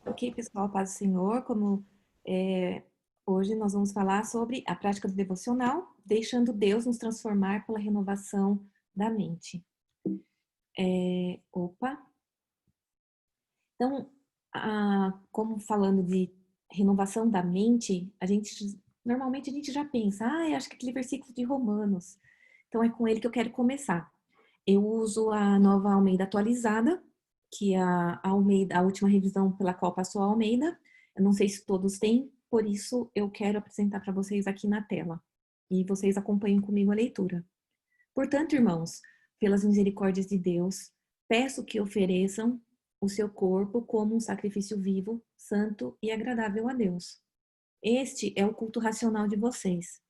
Ok, pessoal, paz do Senhor. Hoje nós vamos falar sobre a prática do devocional, deixando Deus nos transformar pela renovação da mente. Opa! Então, como falando de renovação da mente, normalmente a gente já pensa, eu acho que aquele versículo de Romanos. Então é com ele que eu quero começar. Eu uso a Nova Almeida atualizada, que é a última revisão pela qual passou a Almeida. Eu não sei se todos têm, por isso eu quero apresentar para vocês aqui na tela. E vocês acompanhem comigo a leitura. Portanto, irmãos, pelas misericórdias de Deus, peço que ofereçam o seu corpo como um sacrifício vivo, santo e agradável a Deus. Este é o culto racional de vocês.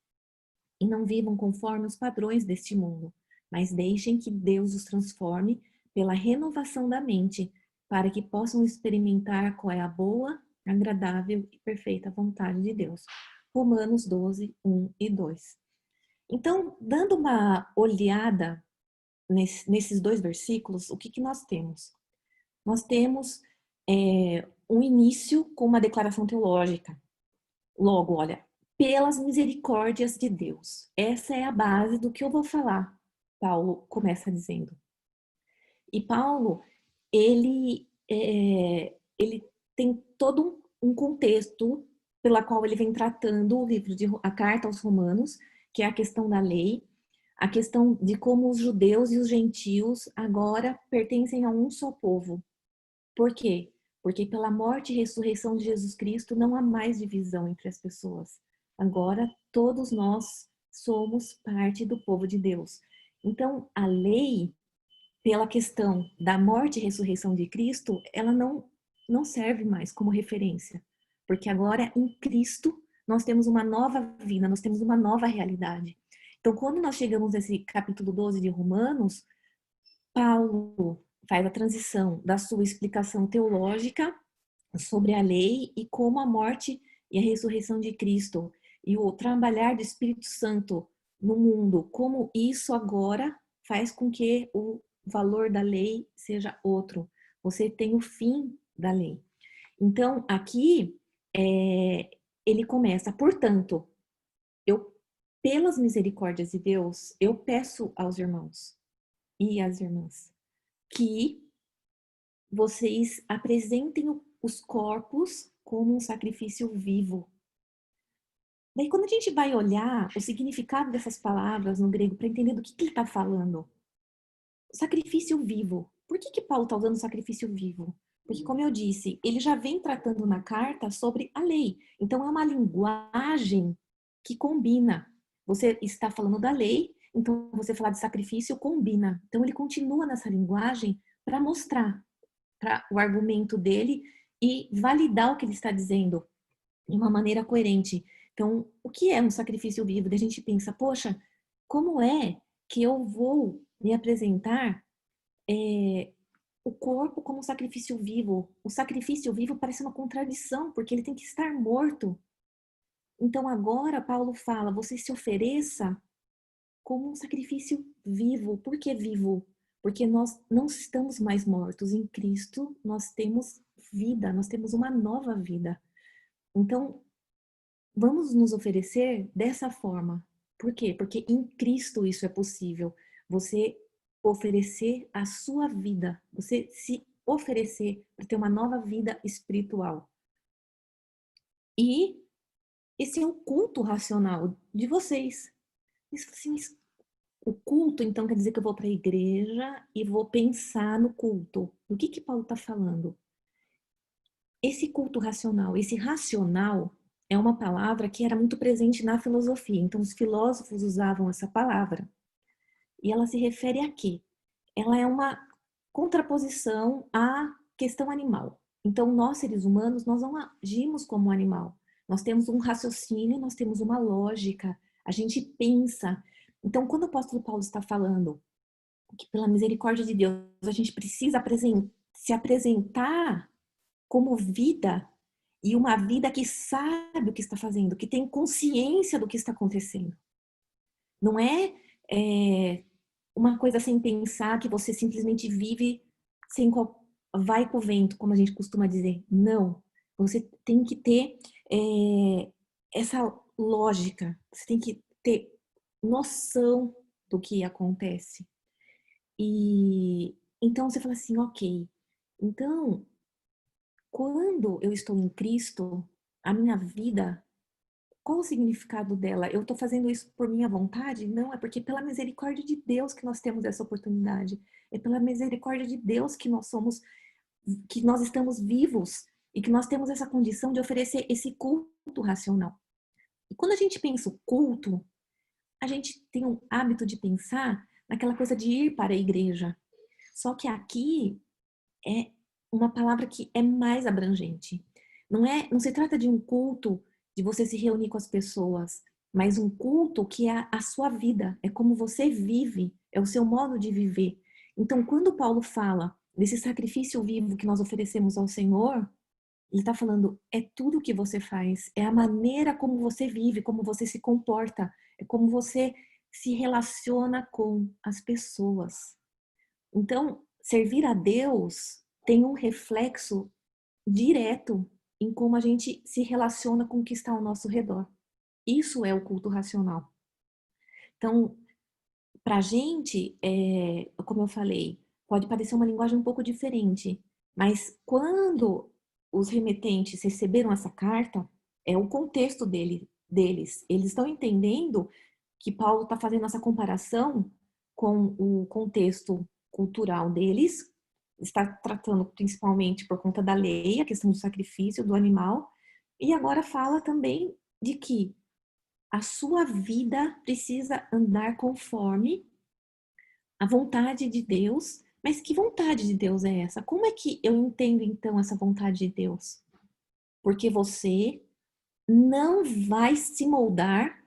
E não vivam conforme os padrões deste mundo, mas deixem que Deus os transforme pela renovação da mente, para que possam experimentar qual é a boa, agradável e perfeita vontade de Deus. Romanos 12, 1 e 2. Então, dando uma olhada nesses dois versículos, o que nós temos? Nós temos um início com uma declaração teológica. Logo, olha, pelas misericórdias de Deus. Essa é a base do que eu vou falar, Paulo começa dizendo. E Paulo, ele tem todo um contexto pela qual ele vem tratando a carta aos Romanos, que é a questão da lei, a questão de como os judeus e os gentios agora pertencem a um só povo. Por quê? Porque pela morte e ressurreição de Jesus Cristo não há mais divisão entre as pessoas. Agora todos nós somos parte do povo de Deus. Então, a lei, pela questão da morte e ressurreição de Cristo, ela não serve mais como referência. Porque agora em Cristo nós temos uma nova vida, nós temos uma nova realidade. Então, quando nós chegamos nesse capítulo 12 de Romanos, Paulo faz a transição da sua explicação teológica sobre a lei e como a morte e a ressurreição de Cristo e o trabalhar do Espírito Santo no mundo, como isso agora faz com que o valor da lei seja outro. Você tem o fim da lei. Então, aqui, ele começa, portanto, eu, pelas misericórdias de Deus, eu peço aos irmãos e às irmãs que vocês apresentem os corpos como um sacrifício vivo. Daí, quando a gente vai olhar o significado dessas palavras no grego para entender do que ele está falando, sacrifício vivo. Por que Paulo está usando sacrifício vivo? Porque, como eu disse, ele já vem tratando na carta sobre a lei. Então, é uma linguagem que combina. Você está falando da lei, então você falar de sacrifício combina. Então, ele continua nessa linguagem para mostrar o argumento dele e validar o que ele está dizendo de uma maneira coerente. Então, o que é um sacrifício vivo? Daí a gente pensa, poxa, como é que eu vou me apresentar o corpo como um sacrifício vivo? O sacrifício vivo parece uma contradição, porque ele tem que estar morto. Então, agora, Paulo fala, você se ofereça como um sacrifício vivo. Por que vivo? Porque nós não estamos mais mortos. Em Cristo, nós temos vida, nós temos uma nova vida. Então, vamos nos oferecer dessa forma. Por quê? Porque em Cristo isso é possível. Você oferecer a sua vida, você se oferecer para ter uma nova vida espiritual. E esse é o culto racional de vocês. Isso, assim, o culto, então, quer dizer que eu vou para a igreja e vou pensar no culto. Do que Paulo está falando? Esse culto racional, esse racional é uma palavra que era muito presente na filosofia. Então, os filósofos usavam essa palavra. E ela se refere a quê? Ela é uma contraposição à questão animal. Então, nós, seres humanos, nós não agimos como um animal. Nós temos um raciocínio, nós temos uma lógica, a gente pensa. Então, quando o apóstolo Paulo está falando que, pela misericórdia de Deus, a gente precisa se apresentar como vida, e uma vida que sabe o que está fazendo, que tem consciência do que está acontecendo. Não é uma coisa sem pensar, que você simplesmente vive vai com o vento, como a gente costuma dizer. Não. Você tem que ter essa lógica, você tem que ter noção do que acontece. E então você fala assim, ok, então quando eu estou em Cristo, a minha vida, qual o significado dela? Eu estou fazendo isso por minha vontade? Não, é porque pela misericórdia de Deus que nós temos essa oportunidade. É pela misericórdia de Deus que nós somos, que nós estamos vivos e que nós temos essa condição de oferecer esse culto racional. E quando a gente pensa o culto, a gente tem um hábito de pensar naquela coisa de ir para a igreja. Só que aqui é uma palavra que é mais abrangente. Não se trata de um culto de você se reunir com as pessoas, mas um culto que é a sua vida, é como você vive, é o seu modo de viver. Então, quando Paulo fala desse sacrifício vivo que nós oferecemos ao Senhor, ele está falando, é tudo o que você faz, é a maneira como você vive, como você se comporta, é como você se relaciona com as pessoas. Então, servir a Deus tem um reflexo direto em como a gente se relaciona com o que está ao nosso redor. Isso é o culto racional. Então, para a gente, como eu falei, pode parecer uma linguagem um pouco diferente, mas quando os remetentes receberam essa carta, é o contexto deles. Eles estão entendendo que Paulo está fazendo essa comparação com o contexto cultural deles, está tratando principalmente por conta da lei, a questão do sacrifício do animal, e agora fala também de que a sua vida precisa andar conforme a vontade de Deus. Mas que vontade de Deus é essa? Como é que eu entendo então essa vontade de Deus? Porque você não vai se moldar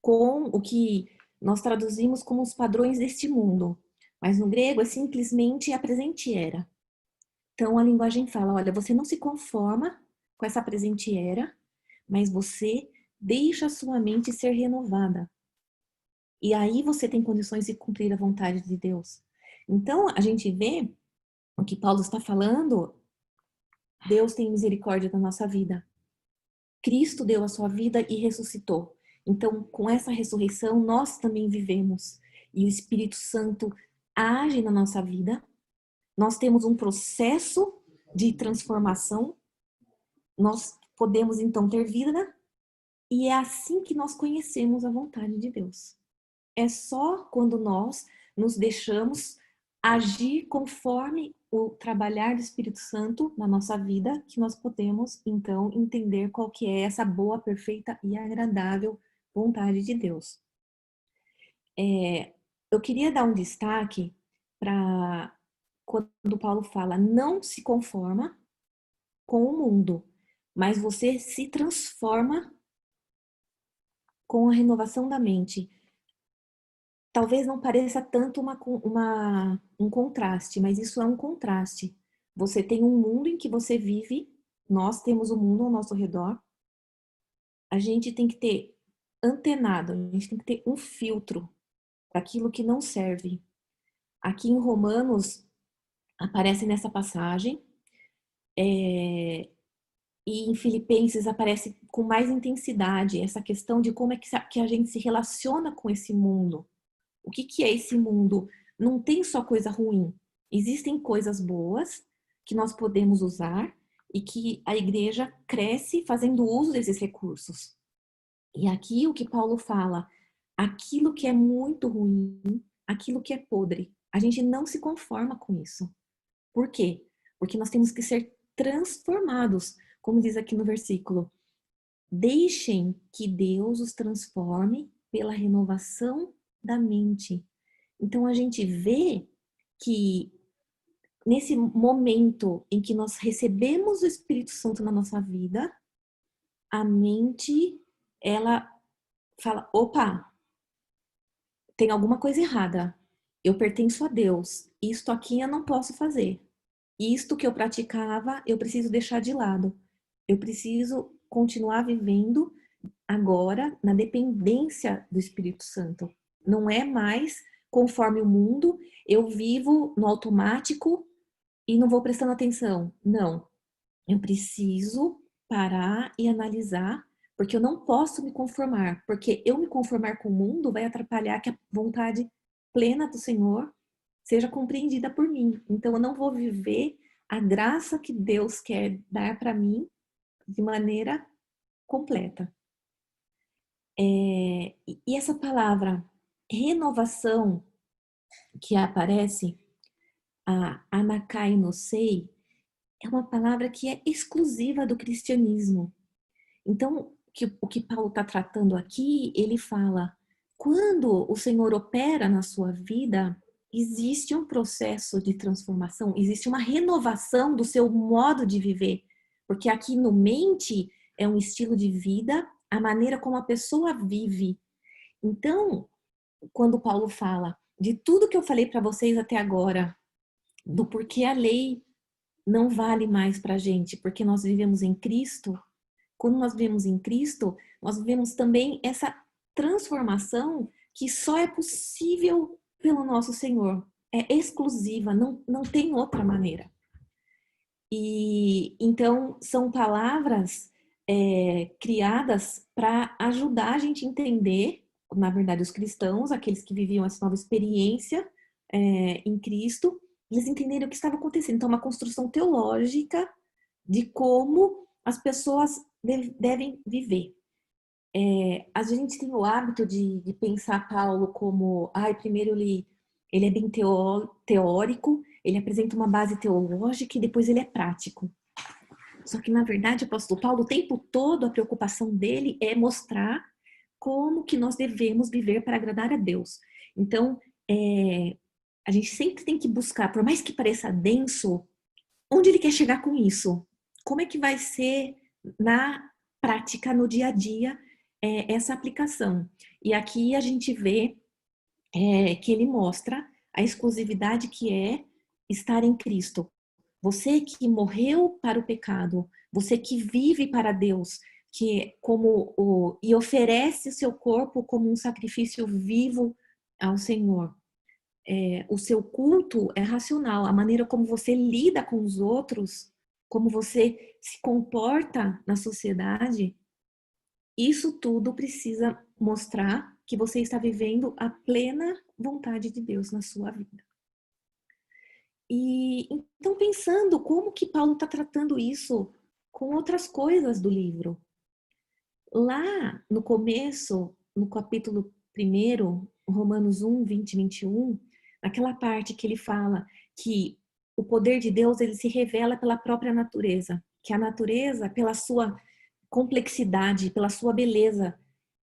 com o que nós traduzimos como os padrões deste mundo. Mas no grego é simplesmente a presente era. Então a linguagem fala, olha, você não se conforma com essa presente era, mas você deixa a sua mente ser renovada. E aí você tem condições de cumprir a vontade de Deus. Então a gente vê o que Paulo está falando, Deus tem misericórdia da nossa vida. Cristo deu a sua vida e ressuscitou. Então, com essa ressurreição, nós também vivemos. E o Espírito Santo age na nossa vida. Nós temos um processo de transformação. Nós podemos, então, ter vida. E é assim que nós conhecemos a vontade de Deus. É só quando nós nos deixamos agir conforme o trabalhar do Espírito Santo na nossa vida que nós podemos, então, entender qual que é essa boa, perfeita e agradável vontade de Deus. Eu queria dar um destaque para quando Paulo fala, não se conforma com o mundo, mas você se transforma com a renovação da mente. Talvez não pareça tanto um contraste, mas isso é um contraste. Você tem um mundo em que você vive, nós temos o mundo ao nosso redor. A gente tem que ter antenado, a gente tem que ter um filtro para aquilo que não serve. Aqui em Romanos aparece nessa passagem, e em Filipenses aparece com mais intensidade essa questão de como é que a gente se relaciona com esse mundo. O que é esse mundo? Não tem só coisa ruim. Existem coisas boas que nós podemos usar e que a igreja cresce fazendo uso desses recursos. E aqui o que Paulo fala, aquilo que é muito ruim, aquilo que é podre, a gente não se conforma com isso. Por quê? Porque nós temos que ser transformados, como diz aqui no versículo. Deixem que Deus os transforme pela renovação da mente. Então a gente vê que nesse momento em que nós recebemos o Espírito Santo na nossa vida, a mente ela fala: opa, tem alguma coisa errada. Eu pertenço a Deus. Isto aqui eu não posso fazer. Isto que eu praticava, eu preciso deixar de lado. Eu preciso continuar vivendo agora na dependência do Espírito Santo. Não é mais conforme o mundo, eu vivo no automático e não vou prestando atenção. Não. Eu preciso parar e analisar, porque eu não posso me conformar, porque eu me conformar com o mundo vai atrapalhar que a vontade plena do Senhor seja compreendida por mim. Então eu não vou viver a graça que Deus quer dar para mim de maneira completa. E essa palavra renovação que aparece, a anakainosei, é uma palavra que é exclusiva do cristianismo. Então, o que Paulo está tratando aqui, ele fala, quando o Senhor opera na sua vida, existe um processo de transformação, existe uma renovação do seu modo de viver. Porque aqui no mente é um estilo de vida, a maneira como a pessoa vive. Então, quando Paulo fala de tudo que eu falei para vocês até agora, do porquê a lei não vale mais para a gente, porque nós vivemos em Cristo, quando nós vivemos em Cristo, nós vivemos também essa transformação que só é possível pelo nosso Senhor. É exclusiva, não tem outra maneira. E então são palavras criadas para ajudar a gente a entender, na verdade, os cristãos, aqueles que viviam essa nova experiência em Cristo, eles entenderam o que estava acontecendo. Então, uma construção teológica de como as pessoas devem viver. A gente tem o hábito de pensar Paulo como, primeiro ele é bem teórico, ele apresenta uma base teológica e depois ele é prático. Só que, na verdade, o apóstolo Paulo, o tempo todo, a preocupação dele é mostrar como que nós devemos viver para agradar a Deus. Então, a gente sempre tem que buscar, por mais que pareça denso, onde ele quer chegar com isso? Como é que vai ser na prática, no dia a dia, essa aplicação? E aqui a gente vê que ele mostra a exclusividade que é estar em Cristo. Você que morreu para o pecado, você que vive para Deus, e oferece o seu corpo como um sacrifício vivo ao Senhor. O seu culto é racional, a maneira como você lida com os outros, como você se comporta na sociedade, isso tudo precisa mostrar que você está vivendo a plena vontade de Deus na sua vida. E então pensando como que Paulo está tratando isso com outras coisas do livro. Lá no começo, no capítulo 1, Romanos 1, 20 e 21, naquela parte que ele fala que o poder de Deus ele se revela pela própria natureza, que a natureza, pela sua complexidade, pela sua beleza,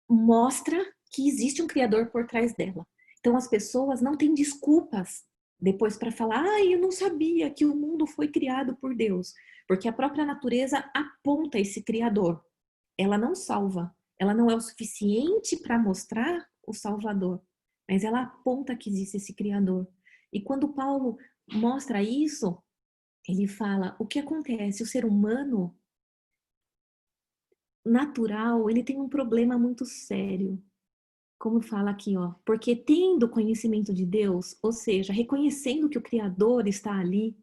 mostra que existe um Criador por trás dela. Então as pessoas não têm desculpas depois para falar, eu não sabia que o mundo foi criado por Deus, porque a própria natureza aponta esse Criador. Ela não salva, ela não é o suficiente para mostrar o Salvador, mas ela aponta que existe esse Criador. E quando Paulo mostra isso, ele fala, o que acontece? O ser humano natural, ele tem um problema muito sério. Como fala aqui, ó, porque tendo conhecimento de Deus, ou seja, reconhecendo que o Criador está ali,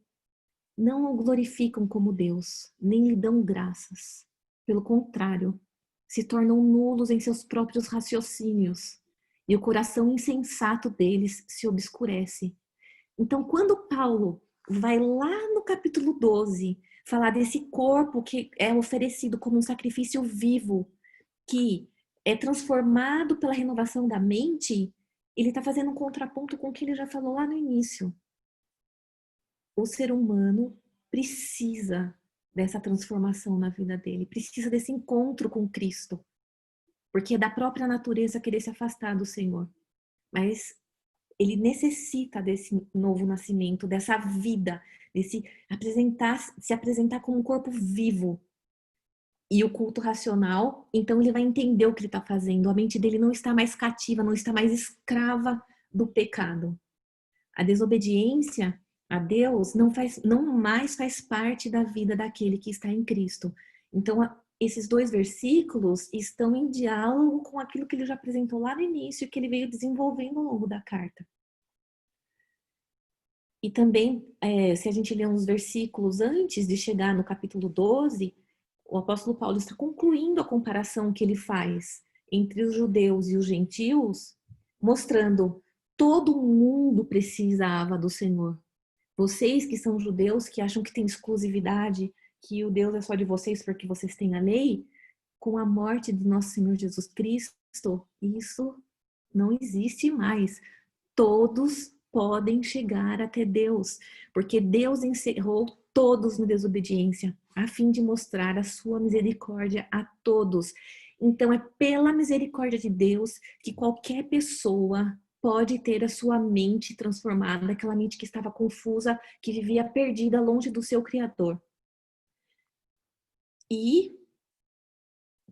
não o glorificam como Deus, nem lhe dão graças. Pelo contrário, se tornam nulos em seus próprios raciocínios, e o coração insensato deles se obscurece. Então, quando Paulo vai lá no capítulo 12 falar desse corpo que é oferecido como um sacrifício vivo, que é transformado pela renovação da mente, ele está fazendo um contraponto com o que ele já falou lá no início. O ser humano precisa dessa transformação na vida dele, precisa desse encontro com Cristo, porque é da própria natureza querer se afastar do Senhor. Mas ele necessita desse novo nascimento, dessa vida, desse se apresentar como um corpo vivo. E o culto racional, então ele vai entender o que ele está fazendo. A mente dele não está mais cativa, não está mais escrava do pecado. A desobediência a Deus não mais faz parte da vida daquele que está em Cristo. Então, esses dois versículos estão em diálogo com aquilo que ele já apresentou lá no início, que ele veio desenvolvendo ao longo da carta. E também, se a gente ler uns versículos antes de chegar no capítulo 12, o apóstolo Paulo está concluindo a comparação que ele faz entre os judeus e os gentios, mostrando todo mundo precisava do Senhor. Vocês que são judeus, que acham que tem exclusividade, que o Deus é só de vocês porque vocês têm a lei, com a morte de nosso Senhor Jesus Cristo, isso não existe mais. Todos podem chegar até Deus, porque Deus encerrou todos na desobediência, a fim de mostrar a sua misericórdia a todos. Então é pela misericórdia de Deus que qualquer pessoa pode ter a sua mente transformada, aquela mente que estava confusa, que vivia perdida longe do seu Criador. E,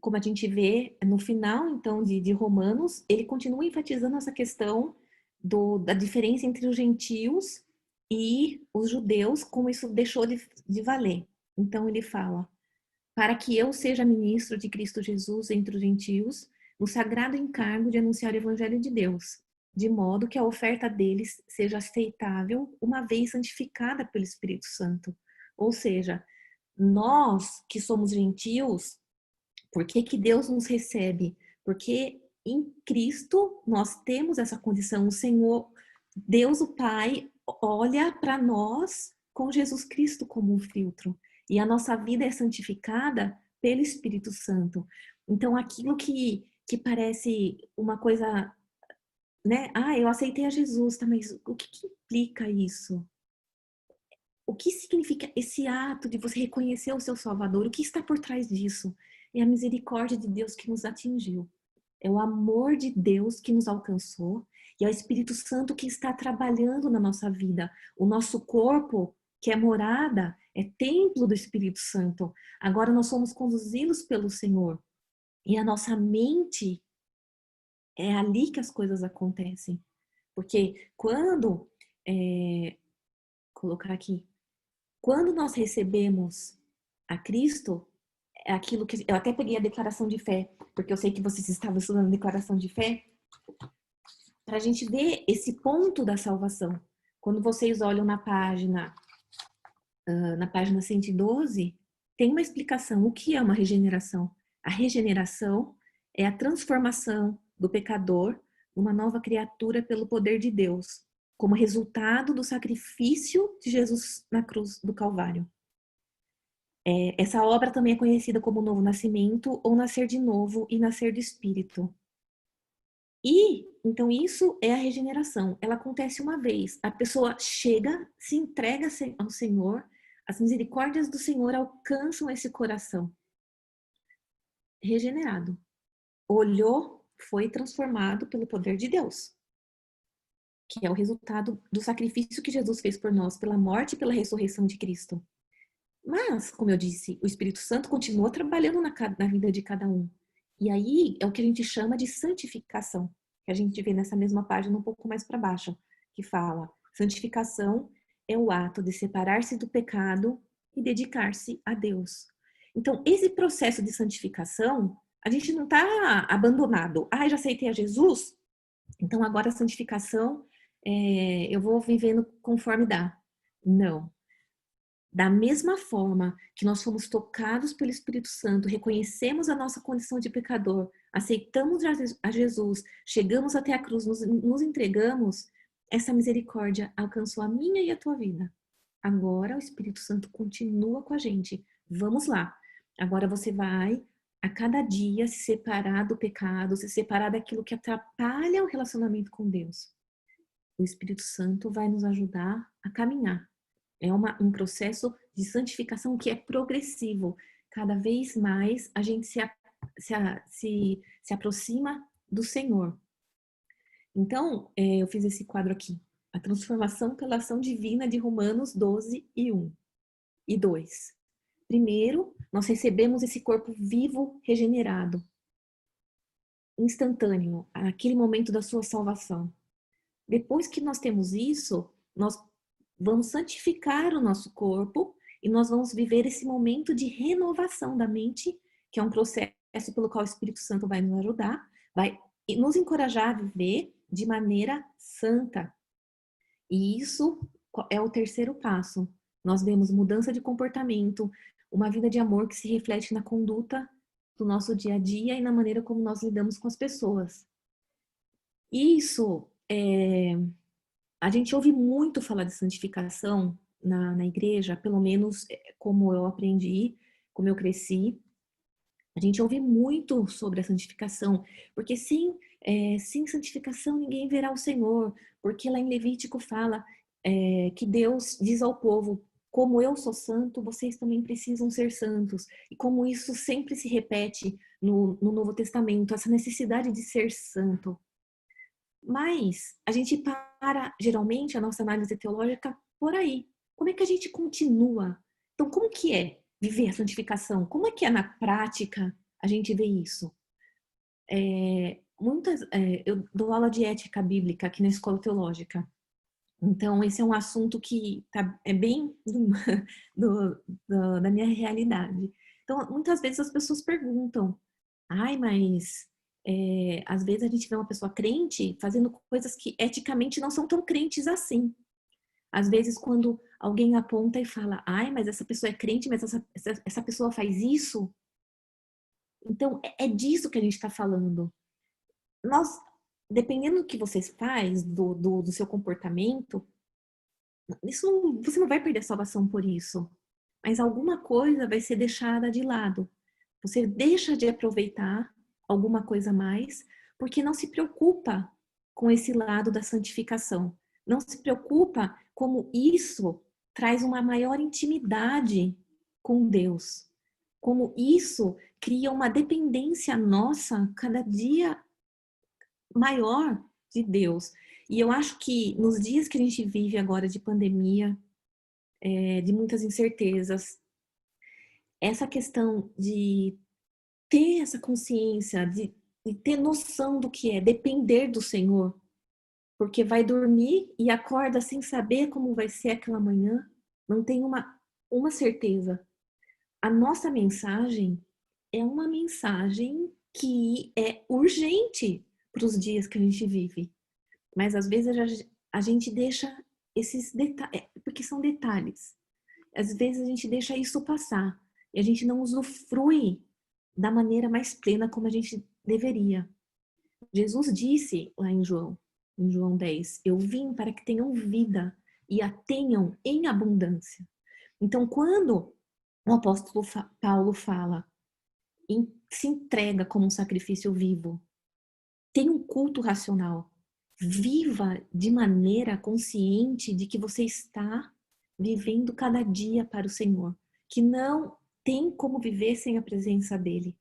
como a gente vê no final, então, de Romanos, ele continua enfatizando essa questão da diferença entre os gentios e os judeus, como isso deixou de valer. Então, ele fala, para que eu seja ministro de Cristo Jesus entre os gentios, no sagrado encargo de anunciar o evangelho de Deus, de modo que a oferta deles seja aceitável, uma vez santificada pelo Espírito Santo. Ou seja, nós que somos gentios, por que que Deus nos recebe? Porque em Cristo nós temos essa condição. O Senhor, Deus o Pai, olha para nós com Jesus Cristo como um filtro. E a nossa vida é santificada pelo Espírito Santo. Então, aquilo que parece uma coisa, né? Ah, eu aceitei a Jesus, tá? Mas o que implica isso? O que significa esse ato de você reconhecer o seu Salvador? O que está por trás disso? É a misericórdia de Deus que nos atingiu. É o amor de Deus que nos alcançou. E é o Espírito Santo que está trabalhando na nossa vida. O nosso corpo, que é morada, é templo do Espírito Santo. Agora nós somos conduzidos pelo Senhor. E a nossa mente, é ali que as coisas acontecem. Porque quando, colocar aqui, quando nós recebemos a Cristo, é aquilo que eu até peguei a declaração de fé, porque eu sei que vocês estavam estudando a declaração de fé, para a gente ver esse ponto da salvação. Quando vocês olham na página 112, tem uma explicação. O que é uma regeneração? A regeneração é a transformação do pecador numa nova criatura pelo poder de Deus, como resultado do sacrifício de Jesus na cruz do Calvário. Essa obra também é conhecida como novo nascimento ou nascer de novo e nascer do Espírito. E, então, isso é a regeneração. Ela acontece uma vez. A pessoa chega, se entrega ao Senhor, as misericórdias do Senhor alcançam esse coração. Regenerado. Olhou, foi transformado pelo poder de Deus, que é o resultado do sacrifício que Jesus fez por nós, pela morte e pela ressurreição de Cristo. Mas, como eu disse, o Espírito Santo continua trabalhando na vida de cada um. E aí é o que a gente chama de santificação, que a gente vê nessa mesma página um pouco mais para baixo, que fala: santificação é o ato de separar-se do pecado e dedicar-se a Deus. Então, esse processo de santificação, a gente não está abandonado. Ah, já aceitei a Jesus, então agora a santificação eu vou vivendo conforme dá. Não. Da mesma forma que nós fomos tocados pelo Espírito Santo, reconhecemos a nossa condição de pecador, aceitamos a Jesus, chegamos até a cruz, nos entregamos, essa misericórdia alcançou a minha e a tua vida. Agora o Espírito Santo continua com a gente. Vamos lá. Agora você vai a cada dia se separar do pecado, se separar daquilo que atrapalha o relacionamento com Deus. O Espírito Santo vai nos ajudar a caminhar. É um processo de santificação que é progressivo. Cada vez mais a gente se aproxima do Senhor. Então, eu fiz esse quadro aqui. A transformação pela ação divina de Romanos 12, 1 e 2. Primeiro, nós recebemos esse corpo vivo, regenerado, instantâneo, aquele momento da sua salvação. Depois que nós temos isso, nós vamos santificar o nosso corpo e nós vamos viver esse momento de renovação da mente, que é um processo pelo qual o Espírito Santo vai nos ajudar, vai nos encorajar a viver de maneira santa. E isso é o terceiro passo. Nós vemos mudança de comportamento, uma vida de amor que se reflete na conduta do nosso dia a dia e na maneira como nós lidamos com as pessoas. Isso, a gente ouve muito falar de santificação na igreja, pelo menos como eu aprendi, como eu cresci. A gente ouve muito sobre a santificação, porque sem santificação ninguém verá o Senhor, porque lá em Levítico fala que Deus diz ao povo, como eu sou santo, vocês também precisam ser santos. E como isso sempre se repete no Novo Testamento, essa necessidade de ser santo. Mas a gente para, geralmente, a nossa análise teológica por aí. Como é que a gente continua? Então, como que é viver a santificação? Como é que é na prática a gente vê isso? Eu dou aula de ética bíblica aqui na escola teológica. Então, esse é um assunto que é bem da minha realidade. Então, muitas vezes as pessoas perguntam, ai, mas às vezes a gente vê uma pessoa crente fazendo coisas que eticamente não são tão crentes assim. Às vezes, quando alguém aponta e fala, ai, mas essa pessoa é crente, mas essa pessoa faz isso. Então, é disso que a gente está falando. Nós, dependendo do que você faz, do seu comportamento, você não vai perder a salvação por isso. Mas alguma coisa vai ser deixada de lado. Você deixa de aproveitar alguma coisa a mais, porque não se preocupa com esse lado da santificação. Não se preocupa como isso traz uma maior intimidade com Deus. Como isso cria uma dependência nossa cada dia maior de Deus. E eu acho que nos dias que a gente vive agora de pandemia, de muitas incertezas, essa questão de ter essa consciência, de ter noção do que é depender do Senhor, porque vai dormir e acorda sem saber como vai ser aquela manhã, não tem uma certeza. A nossa mensagem é uma mensagem que é urgente para os dias que a gente vive. Mas às vezes a gente deixa esses detalhes, porque são detalhes. Às vezes a gente deixa isso passar e a gente não usufrui da maneira mais plena como a gente deveria. Jesus disse lá em João 10, eu vim para que tenham vida e a tenham em abundância. Então, quando o apóstolo Paulo fala, se entrega como um sacrifício vivo, tem um culto racional, viva de maneira consciente de que você está vivendo cada dia para o Senhor, que não tem como viver sem a presença dele.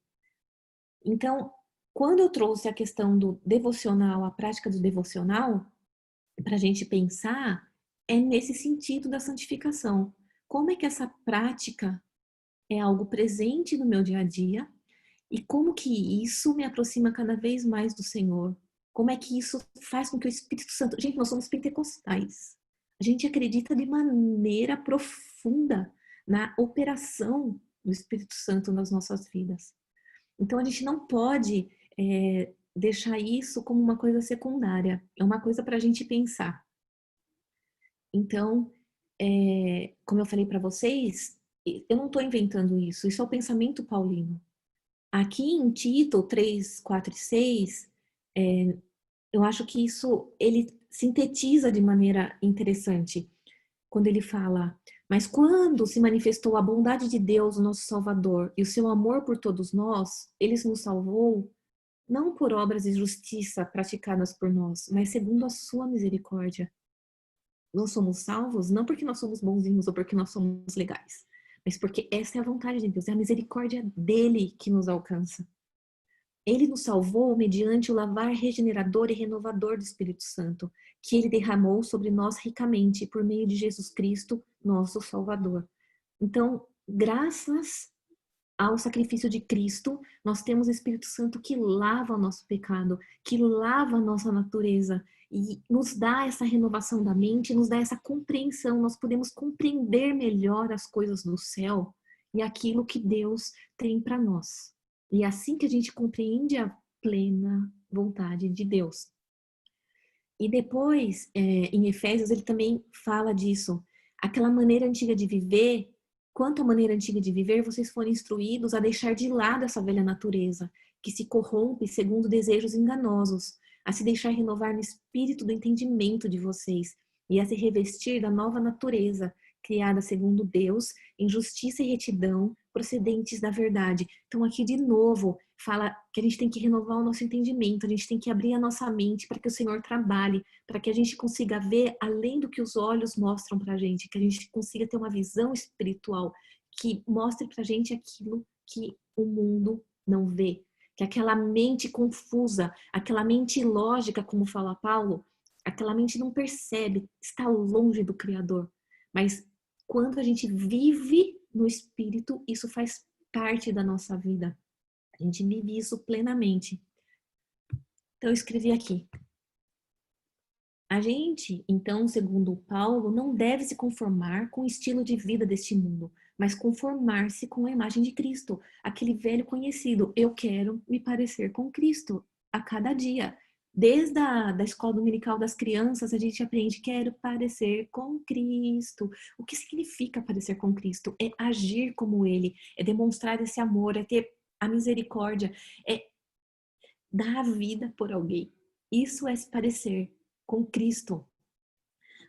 Então, quando eu trouxe a questão do devocional, a prática do devocional, para a gente pensar, é nesse sentido da santificação. Como é que essa prática é algo presente no meu dia a dia e como que isso me aproxima cada vez mais do Senhor? Como é que isso faz com que o Espírito Santo... Gente, nós somos pentecostais. A gente acredita de maneira profunda na operação do Espírito Santo nas nossas vidas. Então, a gente não pode deixar isso como uma coisa secundária. É uma coisa para a gente pensar. Então, como eu falei para vocês, eu não estou inventando isso. Isso é o pensamento paulino. Aqui em Tito 3, 4 e 6, eu acho que isso ele sintetiza de maneira interessante. Quando ele fala, mas quando se manifestou a bondade de Deus, o nosso Salvador, e o seu amor por todos nós, ele nos salvou, não por obras de justiça praticadas por nós, mas segundo a sua misericórdia. Nós somos salvos não porque nós somos bonzinhos ou porque nós somos legais, mas porque essa é a vontade de Deus, é a misericórdia dele que nos alcança. Ele nos salvou mediante o lavar regenerador e renovador do Espírito Santo, que ele derramou sobre nós ricamente por meio de Jesus Cristo, nosso Salvador. Então, graças ao sacrifício de Cristo, nós temos o Espírito Santo que lava o nosso pecado, que lava a nossa natureza e nos dá essa renovação da mente, nos dá essa compreensão, nós podemos compreender melhor as coisas do céu e aquilo que Deus tem para nós. E é assim que a gente compreende a plena vontade de Deus. E depois, em Efésios, ele também fala disso. Aquela maneira antiga de viver, quanto à maneira antiga de viver, vocês foram instruídos a deixar de lado essa velha natureza, que se corrompe segundo desejos enganosos, a se deixar renovar no espírito do entendimento de vocês e a se revestir da nova natureza, criada segundo Deus, em justiça e retidão, procedentes da verdade. Então, aqui de novo, fala que a gente tem que renovar o nosso entendimento, a gente tem que abrir a nossa mente para que o Senhor trabalhe, para que a gente consiga ver além do que os olhos mostram para a gente, que a gente consiga ter uma visão espiritual que mostre para a gente aquilo que o mundo não vê. Que aquela mente confusa, aquela mente ilógica, como fala Paulo, aquela mente não percebe, está longe do Criador. Mas quando a gente vive no Espírito, isso faz parte da nossa vida. A gente vive isso plenamente. Então, eu escrevi aqui. A gente, então, segundo Paulo, não deve se conformar com o estilo de vida deste mundo, mas conformar-se com a imagem de Cristo, aquele velho conhecido. Eu quero me parecer com Cristo a cada dia. Desde da escola dominical das crianças, a gente aprende, quero parecer com Cristo. O que significa parecer com Cristo? É agir como Ele, é demonstrar esse amor, é ter a misericórdia, é dar a vida por alguém. Isso é se parecer com Cristo.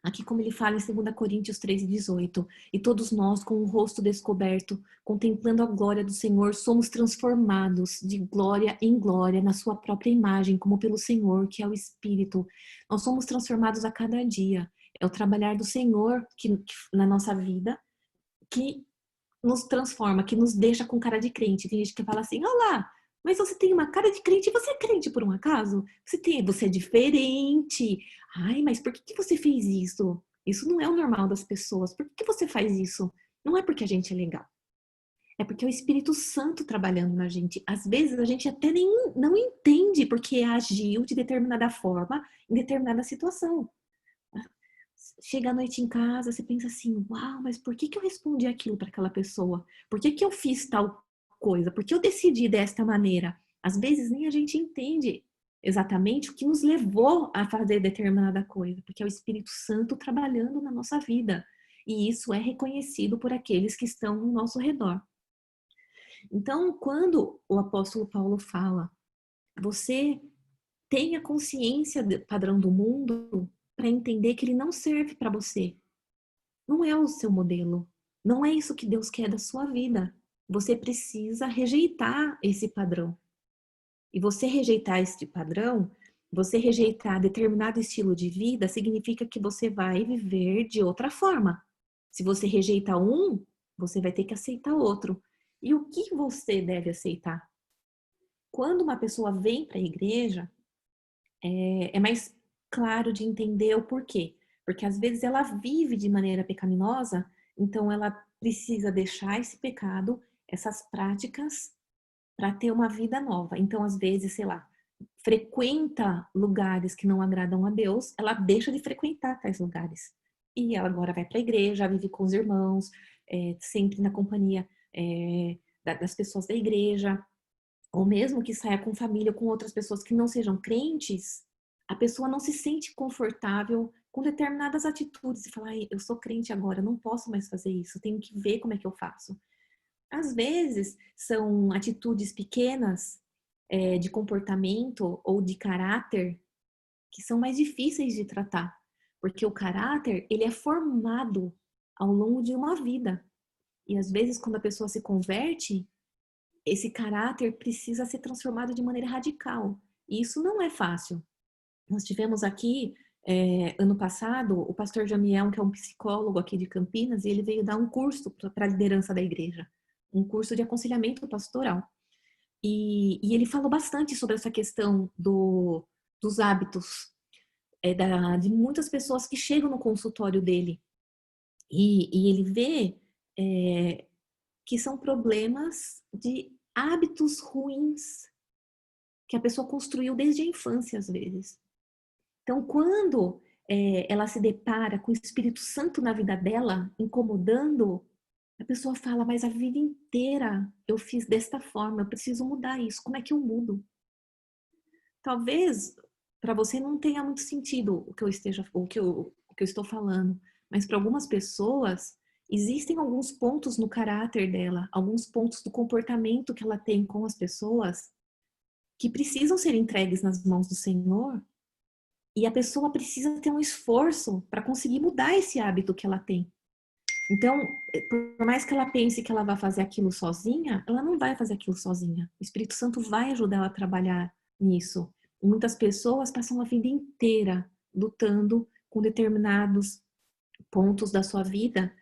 Aqui como ele fala em 2 Coríntios 3:18, e todos nós com o rosto descoberto, contemplando a glória do Senhor, somos transformados de glória em glória na sua própria imagem, como pelo Senhor, que é o Espírito. Nós somos transformados a cada dia. É o trabalhar do Senhor que na nossa vida que nos transforma, que nos deixa com cara de crente. Tem gente que fala assim, olá, mas você tem uma cara de crente, você é crente por um acaso? Você é diferente. Ai, mas por que você fez isso? Isso não é o normal das pessoas. Por que você faz isso? Não é porque a gente é legal. É porque é o Espírito Santo trabalhando na gente. Às vezes a gente até nem não entende porque agiu de determinada forma em determinada situação. Chega à noite em casa, você pensa assim, uau, mas por que eu respondi aquilo para aquela pessoa? Por que eu fiz tal coisa? Por que eu decidi desta maneira? Às vezes nem a gente entende exatamente o que nos levou a fazer determinada coisa, porque é o Espírito Santo trabalhando na nossa vida. E isso é reconhecido por aqueles que estão ao nosso redor. Então, quando o apóstolo Paulo fala, você tenha consciência do padrão do mundo para entender que ele não serve para você. Não é o seu modelo. Não é isso que Deus quer da sua vida. Você precisa rejeitar esse padrão. E você rejeitar esse padrão, você rejeitar determinado estilo de vida, significa que você vai viver de outra forma. Se você rejeita um, você vai ter que aceitar outro. E o que você deve aceitar? Quando uma pessoa vem para a igreja, é mais claro de entender o porquê. Porque às vezes ela vive de maneira pecaminosa, então ela precisa deixar esse pecado, essas práticas, para ter uma vida nova. Então, às vezes, sei lá, frequenta lugares que não agradam a Deus, ela deixa de frequentar tais lugares. E ela agora vai para a igreja, vive com os irmãos, sempre na companhia das pessoas da igreja, ou mesmo que saia com família, com outras pessoas que não sejam crentes, a pessoa não se sente confortável com determinadas atitudes e fala, eu sou crente agora, não posso mais fazer isso, tenho que ver como é que eu faço. Às vezes, são atitudes pequenas de comportamento ou de caráter que são mais difíceis de tratar, porque o caráter, ele é formado ao longo de uma vida. E às vezes, quando a pessoa se converte, esse caráter precisa ser transformado de maneira radical. E isso não é fácil. Nós tivemos aqui, ano passado, o pastor Jamiel, que é um psicólogo aqui de Campinas, e ele veio dar um curso para a liderança da igreja, um curso de aconselhamento pastoral. E ele falou bastante sobre essa questão dos hábitos de muitas pessoas que chegam no consultório dele. E ele vê que são problemas de hábitos ruins que a pessoa construiu desde a infância, às vezes. Então, quando ela se depara com o Espírito Santo na vida dela, incomodando, a pessoa fala, mas a vida inteira eu fiz desta forma, eu preciso mudar isso. Como é que eu mudo? Talvez para você não tenha muito sentido o que eu estou falando, mas para algumas pessoas existem alguns pontos no caráter dela, alguns pontos do comportamento que ela tem com as pessoas que precisam ser entregues nas mãos do Senhor, e a pessoa precisa ter um esforço para conseguir mudar esse hábito que ela tem. Então, por mais que ela pense que ela vai fazer aquilo sozinha, ela não vai fazer aquilo sozinha. O Espírito Santo vai ajudar ela a trabalhar nisso. E muitas pessoas passam a vida inteira lutando com determinados pontos da sua vida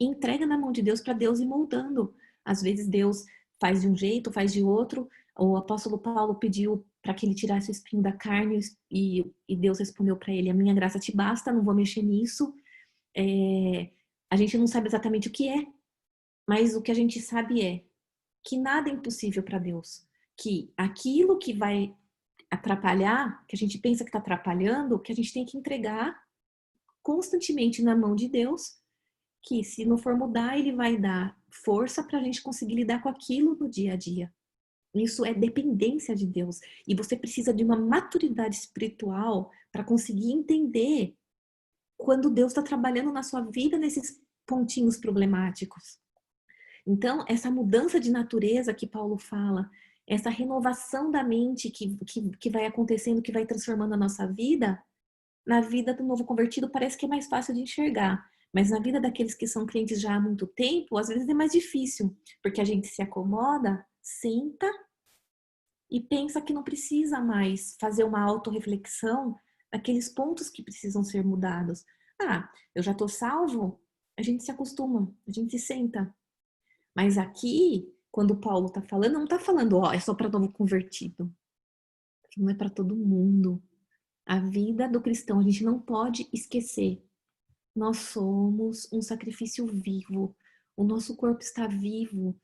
e entrega na mão de Deus para Deus ir moldando. Às vezes Deus faz de um jeito, faz de outro. O apóstolo Paulo pediu para que ele tirasse o espinho da carne e Deus respondeu para ele: a minha graça te basta, não vou mexer nisso. A gente não sabe exatamente o que é, mas o que a gente sabe é que nada é impossível para Deus. Que aquilo que vai atrapalhar, que a gente pensa que está atrapalhando, que a gente tem que entregar constantemente na mão de Deus, que se não for mudar, ele vai dar força para a gente conseguir lidar com aquilo no dia a dia. Isso é dependência de Deus. E você precisa de uma maturidade espiritual para conseguir entender quando Deus está trabalhando na sua vida nesses pontinhos problemáticos. Então, essa mudança de natureza que Paulo fala, essa renovação da mente que vai acontecendo, que vai transformando a nossa vida, na vida do novo convertido parece que é mais fácil de enxergar. Mas na vida daqueles que são crentes já há muito tempo, às vezes é mais difícil, porque a gente se acomoda, senta e pensa que não precisa mais fazer uma autorreflexão daqueles pontos que precisam ser mudados. Ah, eu já estou salvo, a gente se acostuma, a gente se senta. Mas aqui, quando o Paulo está falando, não está falando, ó, é só para novo convertido. Não é para todo mundo. A vida do cristão, a gente não pode esquecer. Nós somos um sacrifício vivo. O nosso corpo está vivo.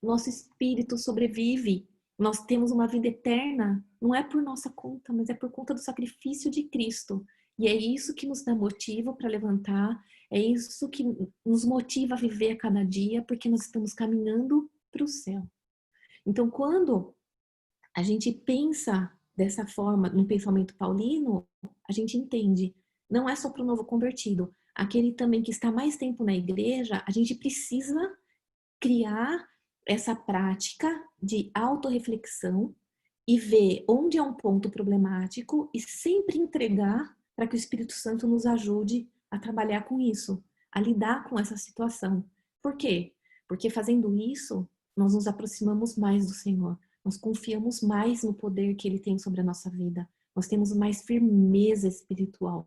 Nosso espírito sobrevive. Nós temos uma vida eterna. Não é por nossa conta, mas é por conta do sacrifício de Cristo. E é isso que nos dá motivo para levantar. É isso que nos motiva a viver a cada dia, porque nós estamos caminhando para o céu. Então, quando a gente pensa dessa forma, no pensamento paulino, a gente entende, não é só para o novo convertido. Aquele também que está mais tempo na igreja, a gente precisa criar essa prática de autorreflexão e ver onde é um ponto problemático e sempre entregar para que o Espírito Santo nos ajude a trabalhar com isso, a lidar com essa situação. Por quê? Porque fazendo isso, nós nos aproximamos mais do Senhor. Nós confiamos mais no poder que Ele tem sobre a nossa vida. Nós temos mais firmeza espiritual.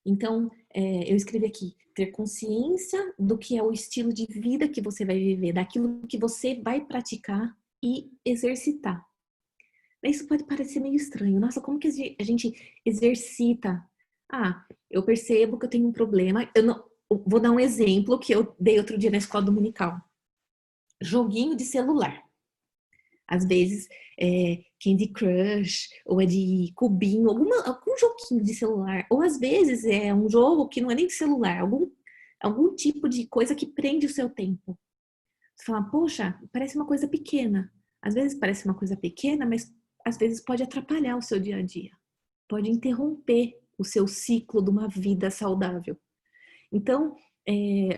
Então, eu escrevi aqui, ter consciência do que é o estilo de vida que você vai viver, daquilo que você vai praticar e exercitar. Isso pode parecer meio estranho. Nossa, como que a gente exercita? Ah, eu percebo que eu tenho um problema. Eu vou dar um exemplo que eu dei outro dia na escola dominical. Joguinho de celular. Às vezes Candy Crush, ou é de cubinho, algum joguinho de celular. Ou às vezes é um jogo que não é nem de celular, algum tipo de coisa que prende o seu tempo. Você fala, poxa, parece uma coisa pequena. Às vezes parece uma coisa pequena, mas às vezes pode atrapalhar o seu dia a dia. Pode interromper o seu ciclo de uma vida saudável. Então,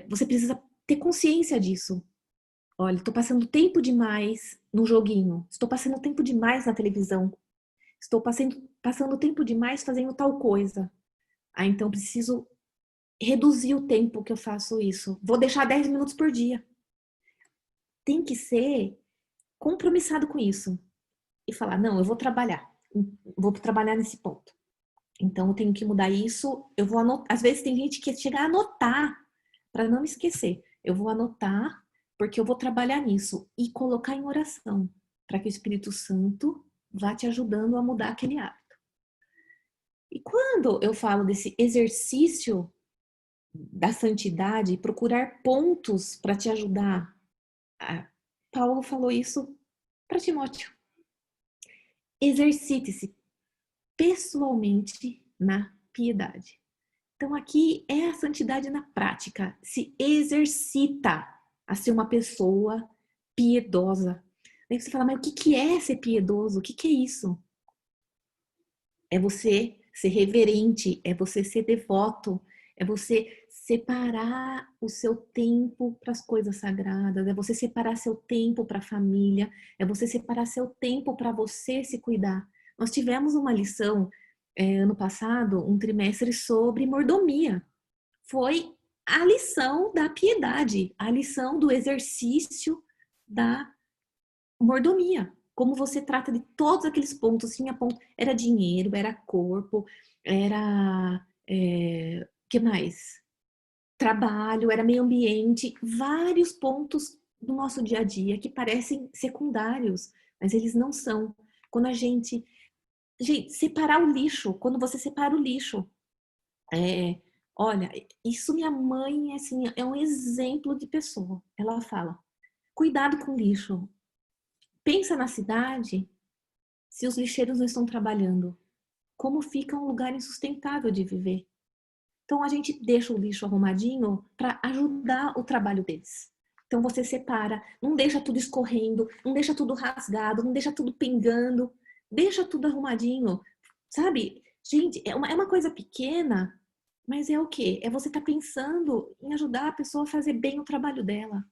você precisa ter consciência disso. Olha, estou passando tempo demais no joguinho. Estou passando tempo demais na televisão. Estou passando tempo demais fazendo tal coisa. Ah, então preciso reduzir o tempo que eu faço isso. Vou deixar 10 minutos por dia. Tem que ser compromissado com isso. E falar, não, eu vou trabalhar nesse ponto. Então eu tenho que mudar isso. Eu vou anotar. Às vezes tem gente que chega a anotar para não me esquecer. Eu vou anotar porque eu vou trabalhar nisso e colocar em oração para que o Espírito Santo vá te ajudando a mudar aquele hábito. E quando eu falo desse exercício da santidade, procurar pontos para te ajudar, Paulo falou isso para Timóteo. Exercite-se pessoalmente na piedade. Então aqui é a santidade na prática, se exercita a ser uma pessoa piedosa. Aí você fala, mas o que é ser piedoso? O que é isso? É você ser reverente, é você ser devoto, é você separar o seu tempo para as coisas sagradas, é você separar seu tempo para a família, é você separar seu tempo para você se cuidar. Nós tivemos uma lição ano passado, um trimestre sobre mordomia. Foi a lição da piedade, a lição do exercício da mordomia. Como você trata de todos aqueles pontos, tinha ponto, era dinheiro, era corpo, era que mais? Trabalho, era meio ambiente, vários pontos do nosso dia a dia que parecem secundários, mas eles não são. Quando gente, separar o lixo, quando você separa o lixo, é, olha, isso minha mãe assim, é um exemplo de pessoa. Ela fala: cuidado com o lixo. Pensa na cidade, se os lixeiros não estão trabalhando, como fica um lugar insustentável de viver? Então a gente deixa o lixo arrumadinho para ajudar o trabalho deles. Então você separa, não deixa tudo escorrendo, não deixa tudo rasgado, não deixa tudo pingando, deixa tudo arrumadinho, sabe? Gente, é uma coisa pequena, mas é o quê? É você estar pensando em ajudar a pessoa a fazer bem o trabalho dela.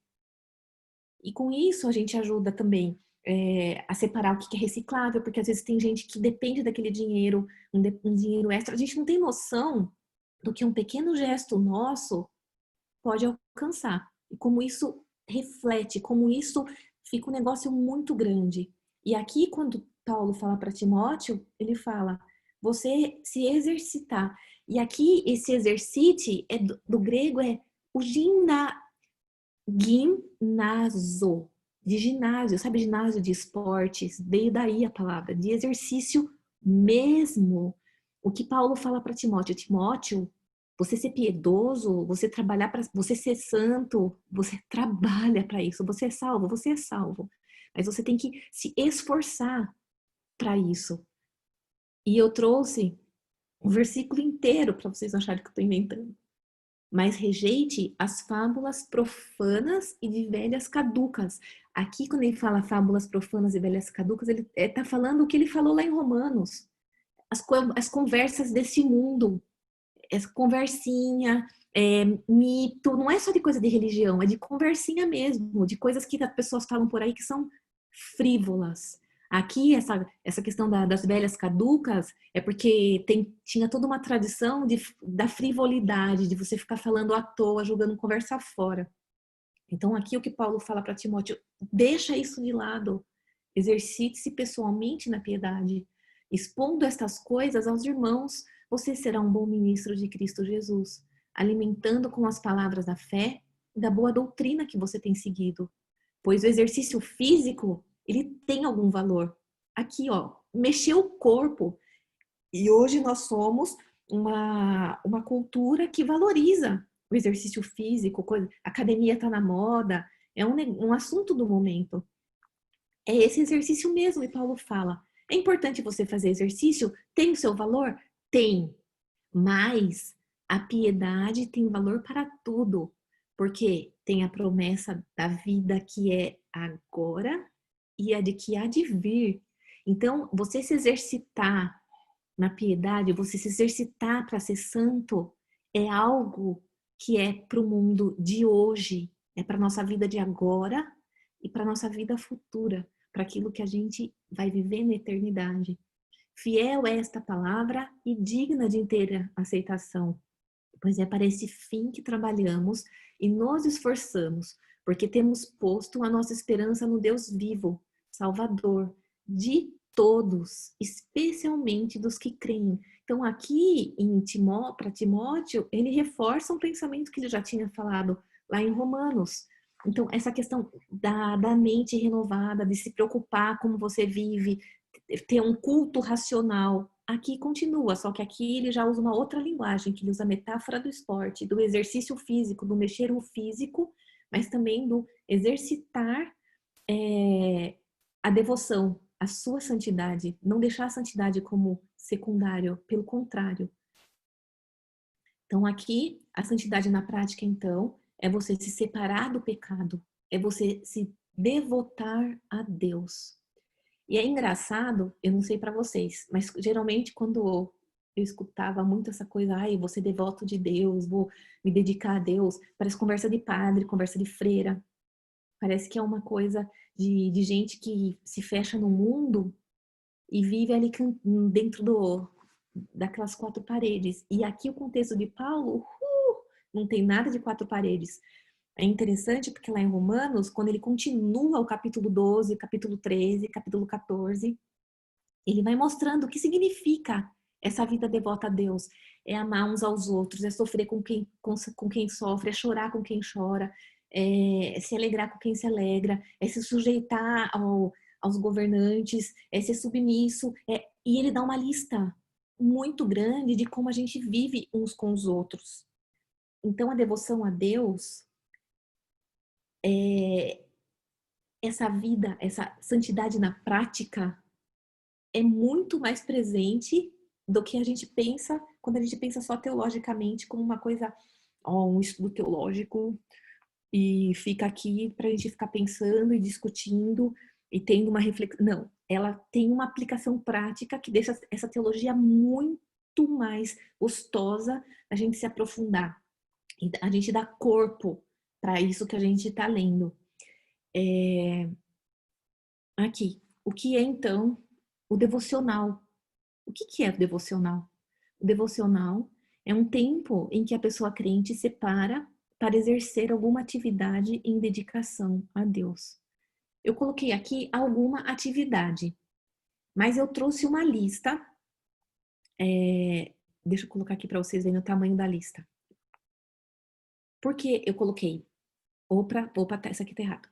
E com isso a gente ajuda também a separar o que é reciclável, porque às vezes tem gente que depende daquele dinheiro, um dinheiro extra. A gente não tem noção do que um pequeno gesto nosso pode alcançar. E como isso reflete, como isso fica um negócio muito grande. E aqui, quando Paulo fala para Timóteo, ele fala: você se exercitar. E aqui, esse exercite do grego é o gimnazo, de ginásio, sabe, ginásio de esportes, veio daí a palavra, de exercício mesmo. O que Paulo fala para Timóteo: Timóteo, você ser piedoso, você trabalhar para você ser santo, você trabalha para isso, você é salvo, mas você tem que se esforçar para isso. E eu trouxe um versículo inteiro para vocês não acharem que eu estou inventando. Mas rejeite as fábulas profanas e de velhas caducas. Aqui, quando ele fala fábulas profanas e velhas caducas, ele está falando o que ele falou lá em Romanos. As conversas desse mundo, essa conversinha, mito, não é só de coisa de religião, é de conversinha mesmo, de coisas que as pessoas falam por aí que são frívolas. Aqui, essa questão das velhas caducas é porque tinha toda uma tradição da frivolidade, de você ficar falando à toa, jogando conversa fora. Então, aqui o que Paulo fala para Timóteo: deixa isso de lado, exercite-se pessoalmente na piedade, expondo estas coisas aos irmãos, você será um bom ministro de Cristo Jesus, alimentando com as palavras da fé e da boa doutrina que você tem seguido. Pois o exercício físico, ele tem algum valor. Aqui, ó, mexer o corpo. E hoje nós somos uma cultura que valoriza o exercício físico, a academia está na moda, é um assunto do momento. É esse exercício mesmo, e Paulo fala. É importante você fazer exercício? Tem o seu valor? Tem. Mas a piedade tem valor para tudo, porque tem a promessa da vida que é agora e a de que há de vir. Então, você se exercitar na piedade, você se exercitar para ser santo, é algo que é para o mundo de hoje, é para nossa vida de agora e para nossa vida futura, para aquilo que a gente vai viver na eternidade. Fiel é esta palavra e digna de inteira aceitação, pois é para esse fim que trabalhamos e nos esforçamos, porque temos posto a nossa esperança no Deus vivo, Salvador de todos, especialmente dos que creem. Então, aqui para Timóteo, ele reforça um pensamento que ele já tinha falado lá em Romanos. Então, essa questão da mente renovada, de se preocupar como você vive, ter um culto racional. Aqui continua, só que aqui ele já usa uma outra linguagem, que ele usa a metáfora do esporte, do exercício físico, do mexer o físico, mas também do exercitar a devoção, a sua santidade, não deixar a santidade como secundário, pelo contrário. Então aqui, a santidade na prática, então, é você se separar do pecado, é você se devotar a Deus. E é engraçado, eu não sei para vocês, mas geralmente quando eu escutava muito essa coisa, ai, vou ser devoto de Deus, vou me dedicar a Deus, parece conversa de padre, conversa de freira, parece que é uma coisa de gente que se fecha no mundo e vive ali dentro daquelas quatro paredes. E aqui o contexto de Paulo, não tem nada de quatro paredes. É interessante porque lá em Romanos, quando ele continua o capítulo 12, capítulo 13, capítulo 14, ele vai mostrando o que significa essa vida devota a Deus. É amar uns aos outros, é sofrer com quem sofre, é chorar com quem chora, é se alegrar com quem se alegra, é se sujeitar aos governantes, é ser submisso. E ele dá uma lista muito grande de como a gente vive uns com os outros. Então, a devoção a Deus, essa vida, essa santidade na prática, é muito mais presente do que a gente pensa quando a gente pensa só teologicamente como uma coisa, um estudo teológico e fica aqui para a gente ficar pensando e discutindo e tendo uma reflexão. Não, ela tem uma aplicação prática que deixa essa teologia muito mais gostosa a gente se aprofundar. A gente dá corpo para isso que a gente está lendo. Aqui, o que é então o devocional? O que é o devocional? O devocional é um tempo em que a pessoa crente separa para exercer alguma atividade em dedicação a Deus. Eu coloquei aqui alguma atividade, mas eu trouxe uma lista. Deixa eu colocar aqui para vocês verem o tamanho da lista. Por que eu coloquei? Opa, essa aqui tá errado.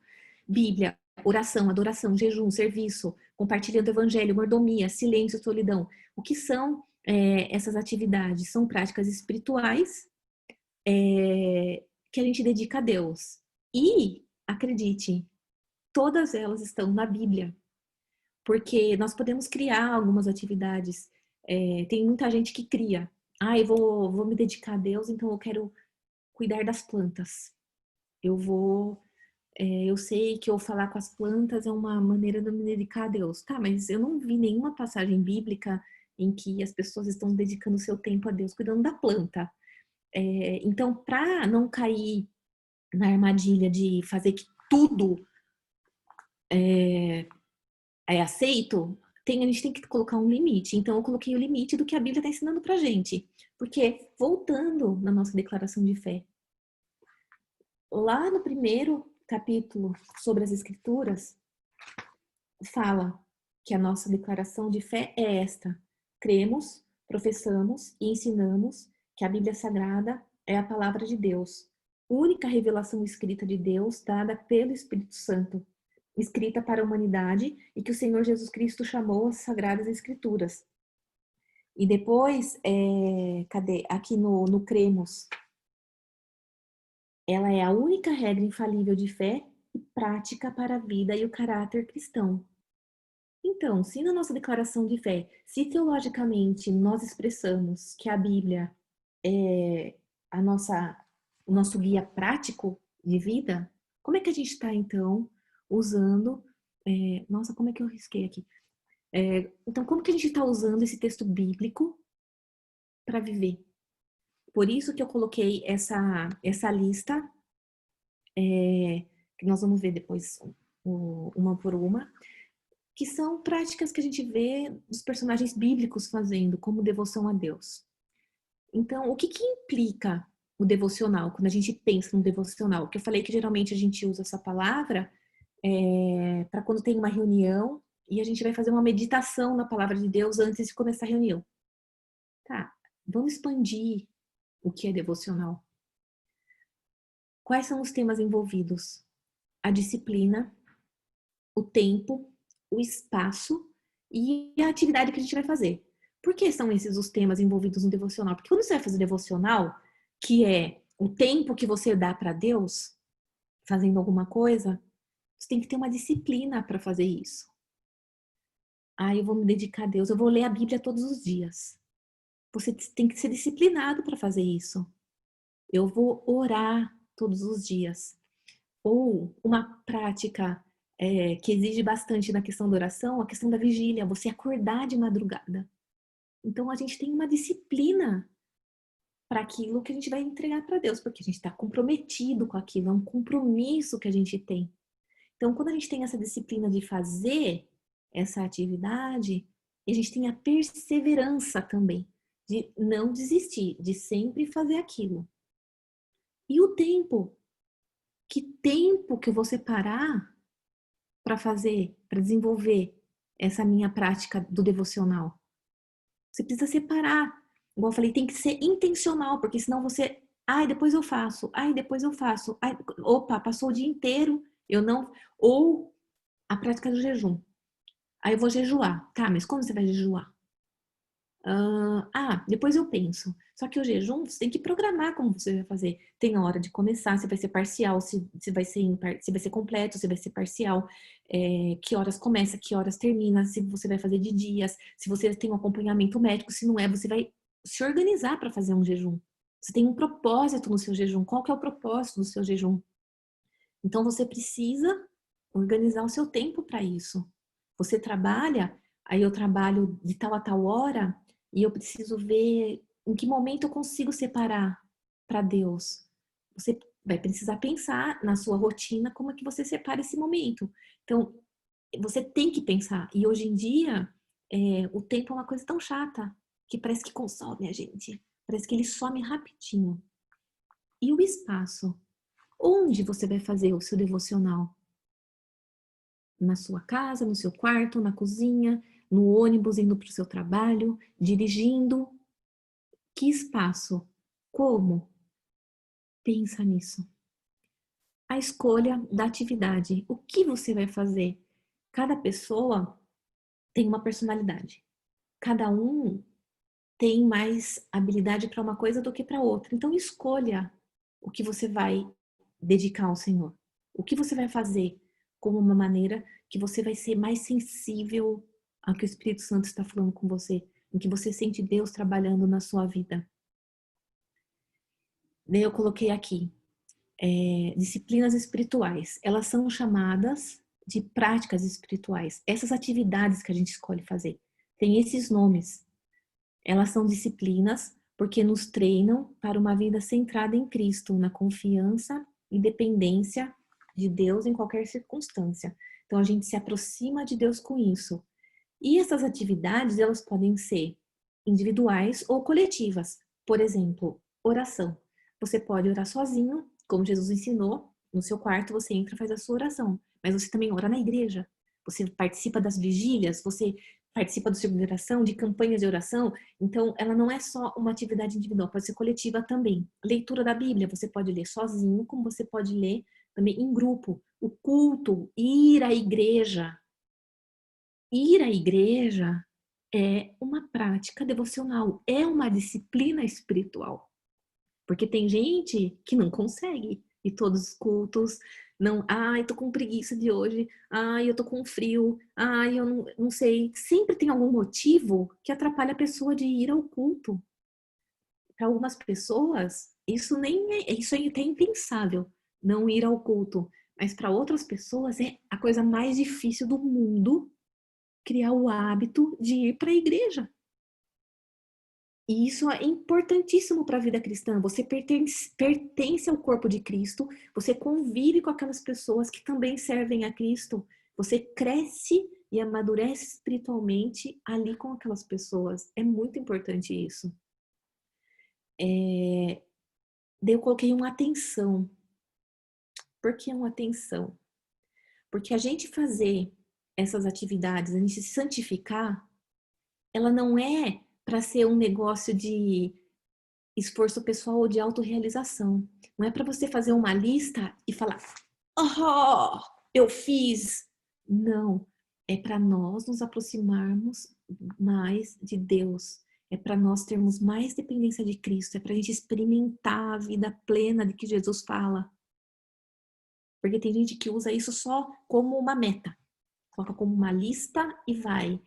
Bíblia, oração, adoração, jejum, serviço, compartilhando o evangelho, mordomia, silêncio, solidão. O que são essas atividades? São práticas espirituais que a gente dedica a Deus. E, acredite, todas elas estão na Bíblia. Porque nós podemos criar algumas atividades. Tem muita gente que cria. Eu vou me dedicar a Deus, então eu quero cuidar das plantas. Eu sei que eu falar com as plantas é uma maneira de me dedicar a Deus. Tá, mas eu não vi nenhuma passagem bíblica em que as pessoas estão dedicando seu tempo a Deus cuidando da planta. Então, para não cair na armadilha de fazer que tudo é aceito, a gente tem que colocar um limite. Então, eu coloquei o limite do que a Bíblia está ensinando para gente. Porque, voltando na nossa declaração de fé, lá no primeiro capítulo sobre as Escrituras, fala que a nossa declaração de fé é esta: cremos, professamos e ensinamos que a Bíblia Sagrada é a palavra de Deus, única revelação escrita de Deus dada pelo Espírito Santo, escrita para a humanidade e que o Senhor Jesus Cristo chamou as Sagradas Escrituras. E depois, cadê? Aqui no cremos, ela é a única regra infalível de fé e prática para a vida e o caráter cristão. Então, se na nossa declaração de fé, se teologicamente nós expressamos que a Bíblia é o nosso guia prático de vida, como é que a gente está, então, usando... nossa, como é que eu risquei aqui? Então, como que a gente está usando esse texto bíblico para viver? Por isso que eu coloquei essa lista, que nós vamos ver depois uma por uma, que são práticas que a gente vê dos personagens bíblicos fazendo, como devoção a Deus. Então, o que implica o devocional, quando a gente pensa no devocional? Que eu falei que geralmente a gente usa essa palavra para quando tem uma reunião e a gente vai fazer uma meditação na palavra de Deus antes de começar a reunião. Tá, vamos expandir o que é devocional. Quais são os temas envolvidos? A disciplina, o tempo, o espaço e a atividade que a gente vai fazer. Por que são esses os temas envolvidos no devocional? Porque quando você vai fazer devocional, que é o tempo que você dá para Deus, fazendo alguma coisa, você tem que ter uma disciplina para fazer isso. Eu vou me dedicar a Deus, eu vou ler a Bíblia todos os dias. Você tem que ser disciplinado para fazer isso. Eu vou orar todos os dias. Ou uma prática que exige bastante na questão da oração, a questão da vigília, você acordar de madrugada. Então a gente tem uma disciplina para aquilo que a gente vai entregar para Deus, porque a gente está comprometido com aquilo, é um compromisso que a gente tem. Então, quando a gente tem essa disciplina de fazer essa atividade, a gente tem a perseverança também, de não desistir, de sempre fazer aquilo. E o tempo? Que tempo que eu vou separar para fazer, para desenvolver essa minha prática do devocional? Você precisa separar. Igual eu falei, tem que ser intencional, porque senão você, ai, depois eu faço, ai, depois eu faço, ai, opa, passou o dia inteiro, eu não. Ou a prática do jejum. Aí eu vou jejuar. Tá, mas como você vai jejuar? Depois eu penso. Só que o jejum, você tem que programar como você vai fazer. Tem a hora de começar, se vai ser parcial, se vai ser se vai ser completo, se vai ser parcial, que horas começa, que horas termina, se você vai fazer de dias, se você tem um acompanhamento médico, se não é, você vai se organizar para fazer um jejum. Você tem um propósito no seu jejum. Qual que é o propósito do seu jejum? Então você precisa organizar o seu tempo para isso. Você trabalha, aí eu trabalho de tal a tal hora e eu preciso ver em que momento eu consigo separar para Deus. Você vai precisar pensar na sua rotina como é que você separa esse momento. Então, você tem que pensar. E hoje em dia, o tempo é uma coisa tão chata que parece que consome a gente. Parece que ele some rapidinho. E o espaço? Onde você vai fazer o seu devocional? Na sua casa, no seu quarto, na cozinha, no ônibus indo para o seu trabalho, dirigindo? Que espaço? Como? Pensa nisso. A escolha da atividade. O que você vai fazer? Cada pessoa tem uma personalidade. Cada um tem mais habilidade para uma coisa do que para outra. Então escolha o que você vai dedicar ao Senhor. O que você vai fazer como uma maneira que você vai ser mais sensível ao que o Espírito Santo está falando com você, em que você sente Deus trabalhando na sua vida. Daí eu coloquei aqui, disciplinas espirituais. Elas são chamadas de práticas espirituais. Essas atividades que a gente escolhe fazer. Tem esses nomes. Elas são disciplinas porque nos treinam para uma vida centrada em Cristo, na confiança e dependência de Deus em qualquer circunstância. Então a gente se aproxima de Deus com isso. E essas atividades, elas podem ser individuais ou coletivas. Por exemplo, oração. Você pode orar sozinho, como Jesus ensinou, no seu quarto você entra e faz a sua oração. Mas você também ora na igreja. Você participa das vigílias, você participa do círculo de oração, de campanhas de oração. Então, ela não é só uma atividade individual, pode ser coletiva também. Leitura da Bíblia, você pode ler sozinho, como você pode ler também em grupo. O culto, ir à igreja. Ir à igreja é uma prática devocional, é uma disciplina espiritual. Porque tem gente que não consegue ir todos os cultos, não, ai, tô com preguiça de hoje, ai, eu tô com frio, ai, eu não sei. Sempre tem algum motivo que atrapalha a pessoa de ir ao culto. Para algumas pessoas, isso é até impensável, não ir ao culto. Mas para outras pessoas é a coisa mais difícil do mundo criar o hábito de ir para a igreja. E isso é importantíssimo para a vida cristã. Você pertence ao corpo de Cristo, você convive com aquelas pessoas que também servem a Cristo, você cresce e amadurece espiritualmente ali com aquelas pessoas. É muito importante isso. Daí eu coloquei uma atenção. Por que uma atenção? Porque a gente fazer essas atividades, a gente se santificar, ela não é para ser um negócio de esforço pessoal ou de autorrealização. Não é para você fazer uma lista e falar, oh, eu fiz. Não. É para nós nos aproximarmos mais de Deus. É para nós termos mais dependência de Cristo. É para a gente experimentar a vida plena de que Jesus fala. Porque tem gente que usa isso só como uma meta. Coloca como uma lista e vai.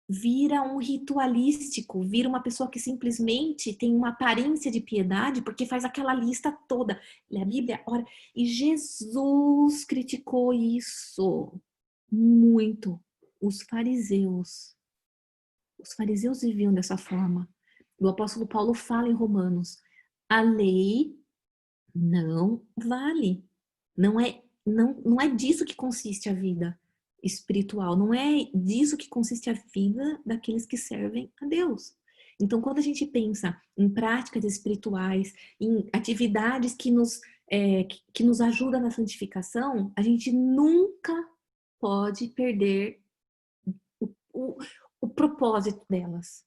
Vira um ritualístico, vira uma pessoa que simplesmente tem uma aparência de piedade porque faz aquela lista toda. Lê a Bíblia, ora. E Jesus criticou isso. muito. Os fariseus. Os fariseus viviam dessa forma. O apóstolo Paulo fala em Romanos: a lei não vale. Não é disso que consiste a vida espiritual. Não é disso que consiste a vida daqueles que servem a Deus. Então, quando a gente pensa em práticas espirituais, em atividades que nos ajudam na santificação, a gente nunca pode perder o, o, o propósito delas,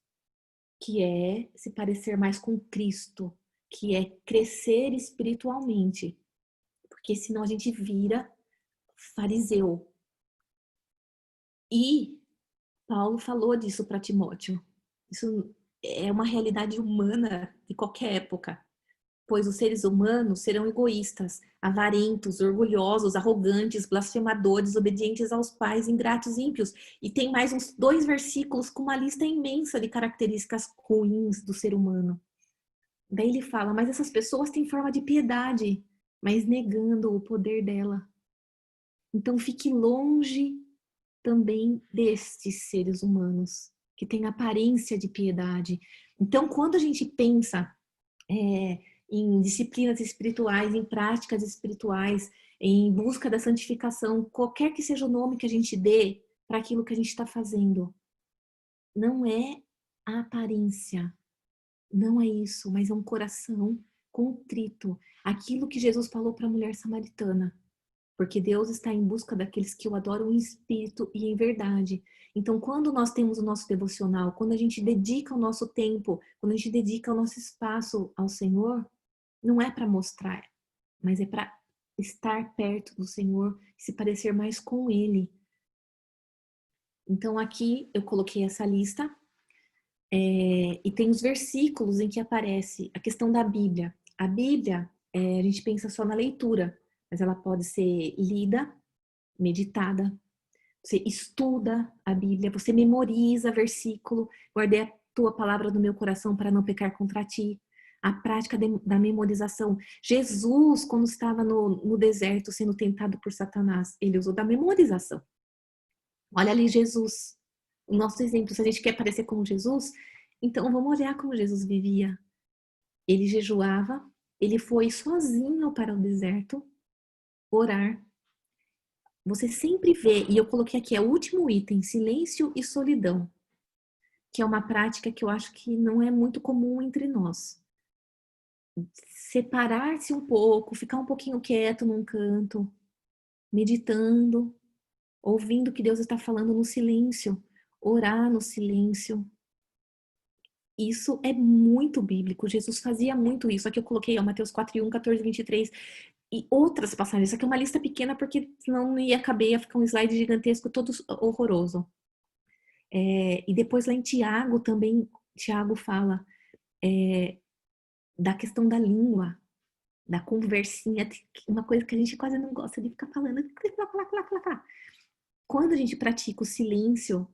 que é se parecer mais com Cristo, que é crescer espiritualmente, porque senão a gente vira fariseu. E Paulo falou disso para Timóteo. Isso é uma realidade humana de qualquer época, pois os seres humanos serão egoístas, avarentos, orgulhosos, arrogantes, blasfemadores, obedientes aos pais, ingratos, ímpios. E tem mais uns 2 versículos com uma lista imensa de características ruins do ser humano. Daí ele fala, mas essas pessoas têm forma de piedade, mas negando o poder dela. Então fique longe também destes seres humanos, que têm aparência de piedade. Então, quando a gente pensa em disciplinas espirituais, em práticas espirituais, em busca da santificação, qualquer que seja o nome que a gente dê para aquilo que a gente está fazendo, não é a aparência, não é isso, mas é um coração contrito. Aquilo que Jesus falou para a mulher samaritana. Porque Deus está em busca daqueles que o adoram em espírito e em verdade. Então, quando nós temos o nosso devocional, quando a gente dedica o nosso tempo, quando a gente dedica o nosso espaço ao Senhor, não é para mostrar, mas é para estar perto do Senhor e se parecer mais com Ele. Então, aqui eu coloquei essa lista e tem os versículos em que aparece a questão da Bíblia. A Bíblia, a gente pensa só na leitura, mas ela pode ser lida, meditada. Você estuda a Bíblia, você memoriza versículo, guardei a tua palavra no meu coração para não pecar contra ti. A prática da memorização. Jesus, quando estava no deserto sendo tentado por Satanás, ele usou da memorização. Olha ali Jesus, o nosso exemplo. Se a gente quer parecer como Jesus, então vamos olhar como Jesus vivia. Ele jejuava, ele foi sozinho para o deserto orar. Você sempre vê, e eu coloquei aqui, é o último item, silêncio e solidão, que é uma prática que eu acho que não é muito comum entre nós. Separar-se um pouco, ficar um pouquinho quieto num canto, meditando, ouvindo o que Deus está falando no silêncio, orar no silêncio. Isso é muito bíblico. Jesus fazia muito isso. Aqui eu coloquei Mateus 4:1, 14:23 e outras passagens. Isso aqui é uma lista pequena porque senão não ia caber, ia ficar um slide gigantesco, todo horroroso. E depois lá em Tiago também, Tiago fala da questão da língua, da conversinha, uma coisa que a gente quase não gosta de ficar falando. Quando a gente pratica o silêncio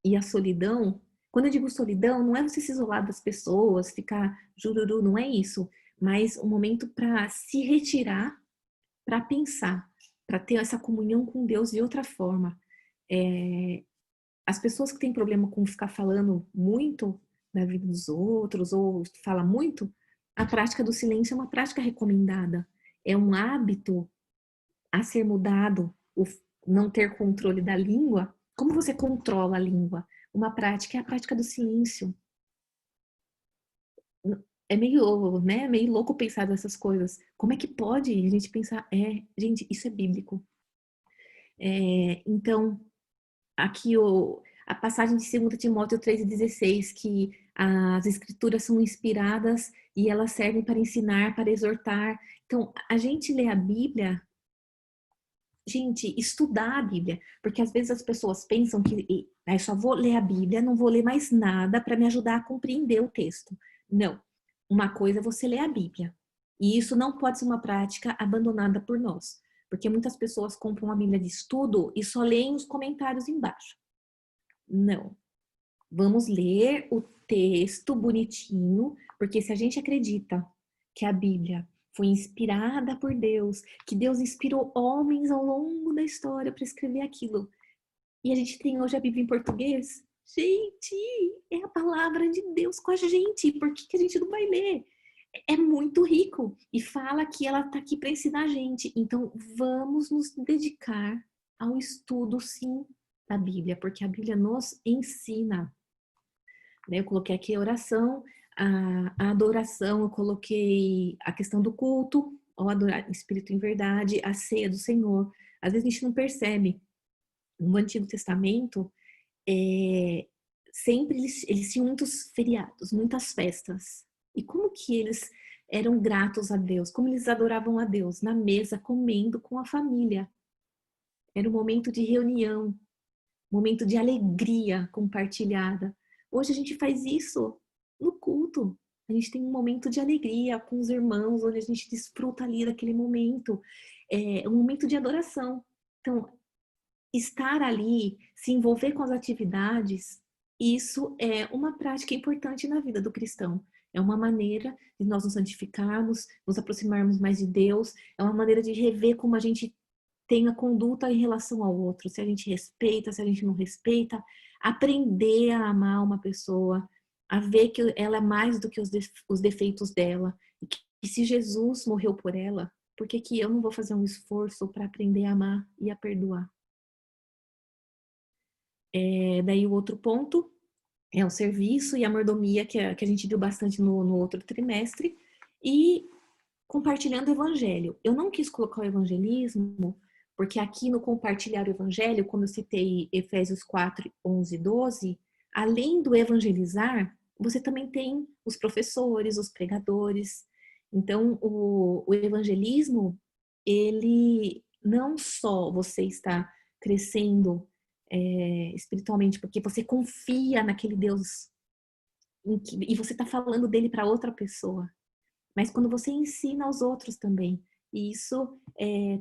e a solidão, quando eu digo solidão, não é você se isolar das pessoas, ficar jururu, não é isso, mas um momento para se retirar, para pensar, para ter essa comunhão com Deus de outra forma. As pessoas que têm problema com ficar falando muito da vida dos outros ou fala muito, a prática do silêncio é uma prática recomendada. É um hábito a ser mudado, o não ter controle da língua. Como você controla a língua? Uma prática é a prática do silêncio. É meio, né, meio louco pensar nessas coisas. Como é que pode a gente pensar, gente, isso é bíblico. Então, aqui a passagem de 2 Timóteo 3,16, que as escrituras são inspiradas e elas servem para ensinar, para exortar. Então, a gente lê a Bíblia, gente, estudar a Bíblia, porque às vezes as pessoas pensam que eu só vou ler a Bíblia, não vou ler mais nada para me ajudar a compreender o texto. Não. Uma coisa é você ler a Bíblia. E isso não pode ser uma prática abandonada por nós. Porque muitas pessoas compram a Bíblia de estudo e só leem os comentários embaixo. Não. Vamos ler o texto bonitinho, porque se a gente acredita que a Bíblia foi inspirada por Deus, que Deus inspirou homens ao longo da história para escrever aquilo, E a gente tem hoje a Bíblia em português. Gente, é a palavra de Deus com a gente. Por que a gente não vai ler? É muito rico. E fala que ela está aqui para ensinar a gente. Então, vamos nos dedicar ao estudo, sim, da Bíblia. Porque a Bíblia nos ensina. Eu coloquei aqui a oração, a adoração, eu coloquei a questão do culto, ao adorar Espírito em verdade, a ceia do Senhor. Às vezes a gente não percebe. No Antigo Testamento, sempre eles tinham muitos feriados, muitas festas. E como que eles eram gratos a Deus? Como eles adoravam a Deus? Na mesa, comendo com a família. Era um momento de reunião, momento de alegria compartilhada. Hoje a gente faz isso no culto. A gente tem um momento de alegria com os irmãos, onde a gente desfruta ali daquele momento. É um momento de adoração. Então, estar ali, se envolver com as atividades, isso é uma prática importante na vida do cristão. É uma maneira de nós nos santificarmos, nos aproximarmos mais de Deus, é uma maneira de rever como a gente tem a conduta em relação ao outro, se a gente respeita, se a gente não respeita, aprender a amar uma pessoa, a ver que ela é mais do que os defeitos dela, e que se Jesus morreu por ela, por que que eu não vou fazer um esforço para aprender a amar e a perdoar? Daí o outro ponto é o serviço e a mordomia, que a gente viu bastante no outro trimestre, e compartilhando o evangelho. Eu não quis colocar o evangelismo, porque aqui no compartilhar o evangelho, como eu citei Efésios 4, 11 e 12, além do evangelizar, você também tem os professores, os pregadores. Então, o evangelismo, ele não só você está crescendo espiritualmente, porque você confia naquele Deus e você está falando dele para outra pessoa, mas quando você ensina aos outros também. E isso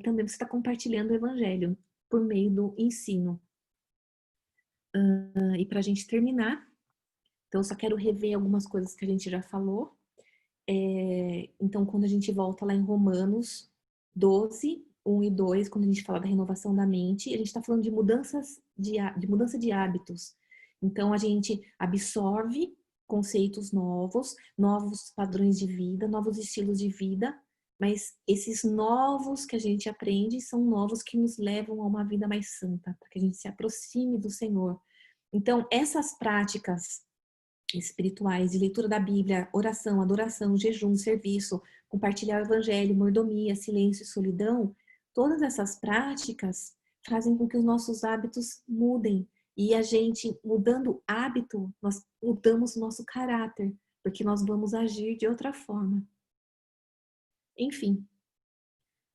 também você está compartilhando o evangelho por meio do ensino. E para a gente terminar, então eu só quero rever algumas coisas que a gente já falou. Então, quando a gente volta lá em Romanos 12, 1 e 2, quando a gente fala da renovação da mente, a gente está falando de de mudança de hábitos. Então, a gente absorve conceitos novos, novos padrões de vida, novos estilos de vida, mas esses novos que a gente aprende são novos que nos levam a uma vida mais santa, para que a gente se aproxime do Senhor. Então, essas práticas espirituais, de leitura da Bíblia, oração, adoração, jejum, serviço, compartilhar o evangelho, mordomia, silêncio e solidão, todas essas práticas fazem com que os nossos hábitos mudem. E a gente, mudando hábito, nós mudamos o nosso caráter, porque nós vamos agir de outra forma. Enfim,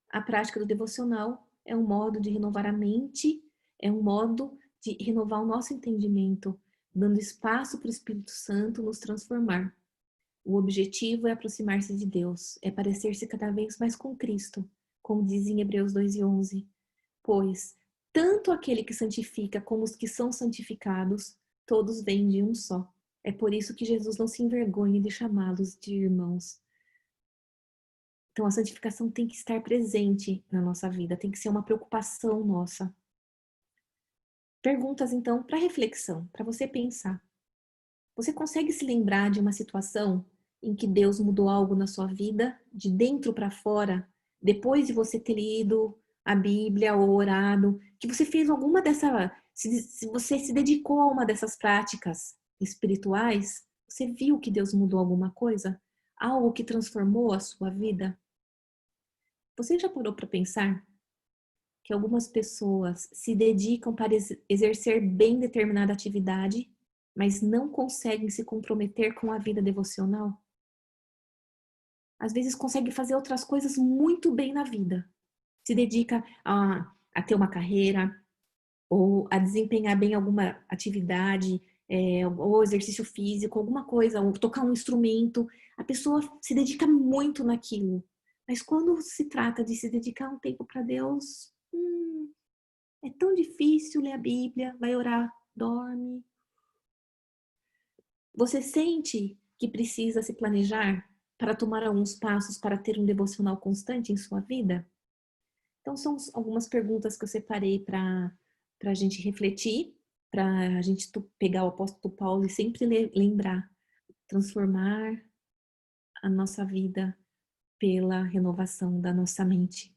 a prática do devocional é um modo de renovar a mente, é um modo de renovar o nosso entendimento, dando espaço para o Espírito Santo nos transformar. O objetivo é aproximar-se de Deus, é parecer-se cada vez mais com Cristo, como diz em Hebreus 2:11. Pois, tanto aquele que santifica como os que são santificados, todos vêm de um só. É por isso que Jesus não se envergonha de chamá-los de irmãos. Então, a santificação tem que estar presente na nossa vida, tem que ser uma preocupação nossa. Perguntas, então, para reflexão, para você pensar. Você consegue se lembrar de uma situação em que Deus mudou algo na sua vida, de dentro para fora, depois de você ter lido a Bíblia ou orado, que você fez alguma se você se dedicou a uma dessas práticas espirituais, você viu que Deus mudou alguma coisa? Algo que transformou a sua vida? Você já parou para pensar que algumas pessoas se dedicam para exercer bem determinada atividade, mas não conseguem se comprometer com a vida devocional? Às vezes consegue fazer outras coisas muito bem na vida. Se dedica a ter uma carreira, ou a desempenhar bem alguma atividade, ou exercício físico, alguma coisa, ou tocar um instrumento. A pessoa se dedica muito naquilo. Mas quando se trata de se dedicar um tempo para Deus, é tão difícil ler a Bíblia, vai orar, dorme. Você sente que precisa se planejar para tomar alguns passos para ter um devocional constante em sua vida? Então, são algumas perguntas que eu separei para para a gente refletir, para a gente pegar o apóstolo Paulo e sempre lembrar, transformar a nossa vida pela renovação da nossa mente.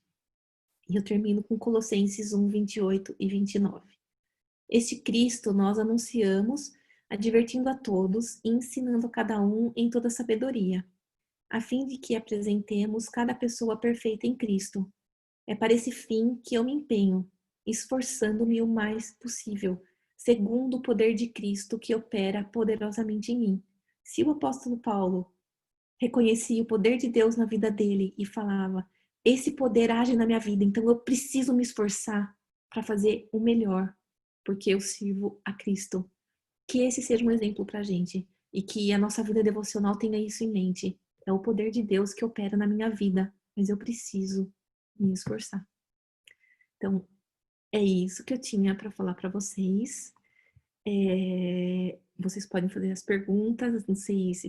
E eu termino com Colossenses 1, 28 e 29. Este Cristo nós anunciamos, advertindo a todos e ensinando a cada um em toda sabedoria, a fim de que apresentemos cada pessoa perfeita em Cristo. É para esse fim que eu me empenho, esforçando-me o mais possível, segundo o poder de Cristo que opera poderosamente em mim. Se o apóstolo Paulo reconhecia o poder de Deus na vida dele e falava: esse poder age na minha vida, então eu preciso me esforçar para fazer o melhor, porque eu sirvo a Cristo. Que esse seja um exemplo para a gente e que a nossa vida devocional tenha isso em mente. É o poder de Deus que opera na minha vida, mas eu preciso me esforçar. Então, é isso que eu tinha para falar para vocês. Vocês podem fazer as perguntas, não sei se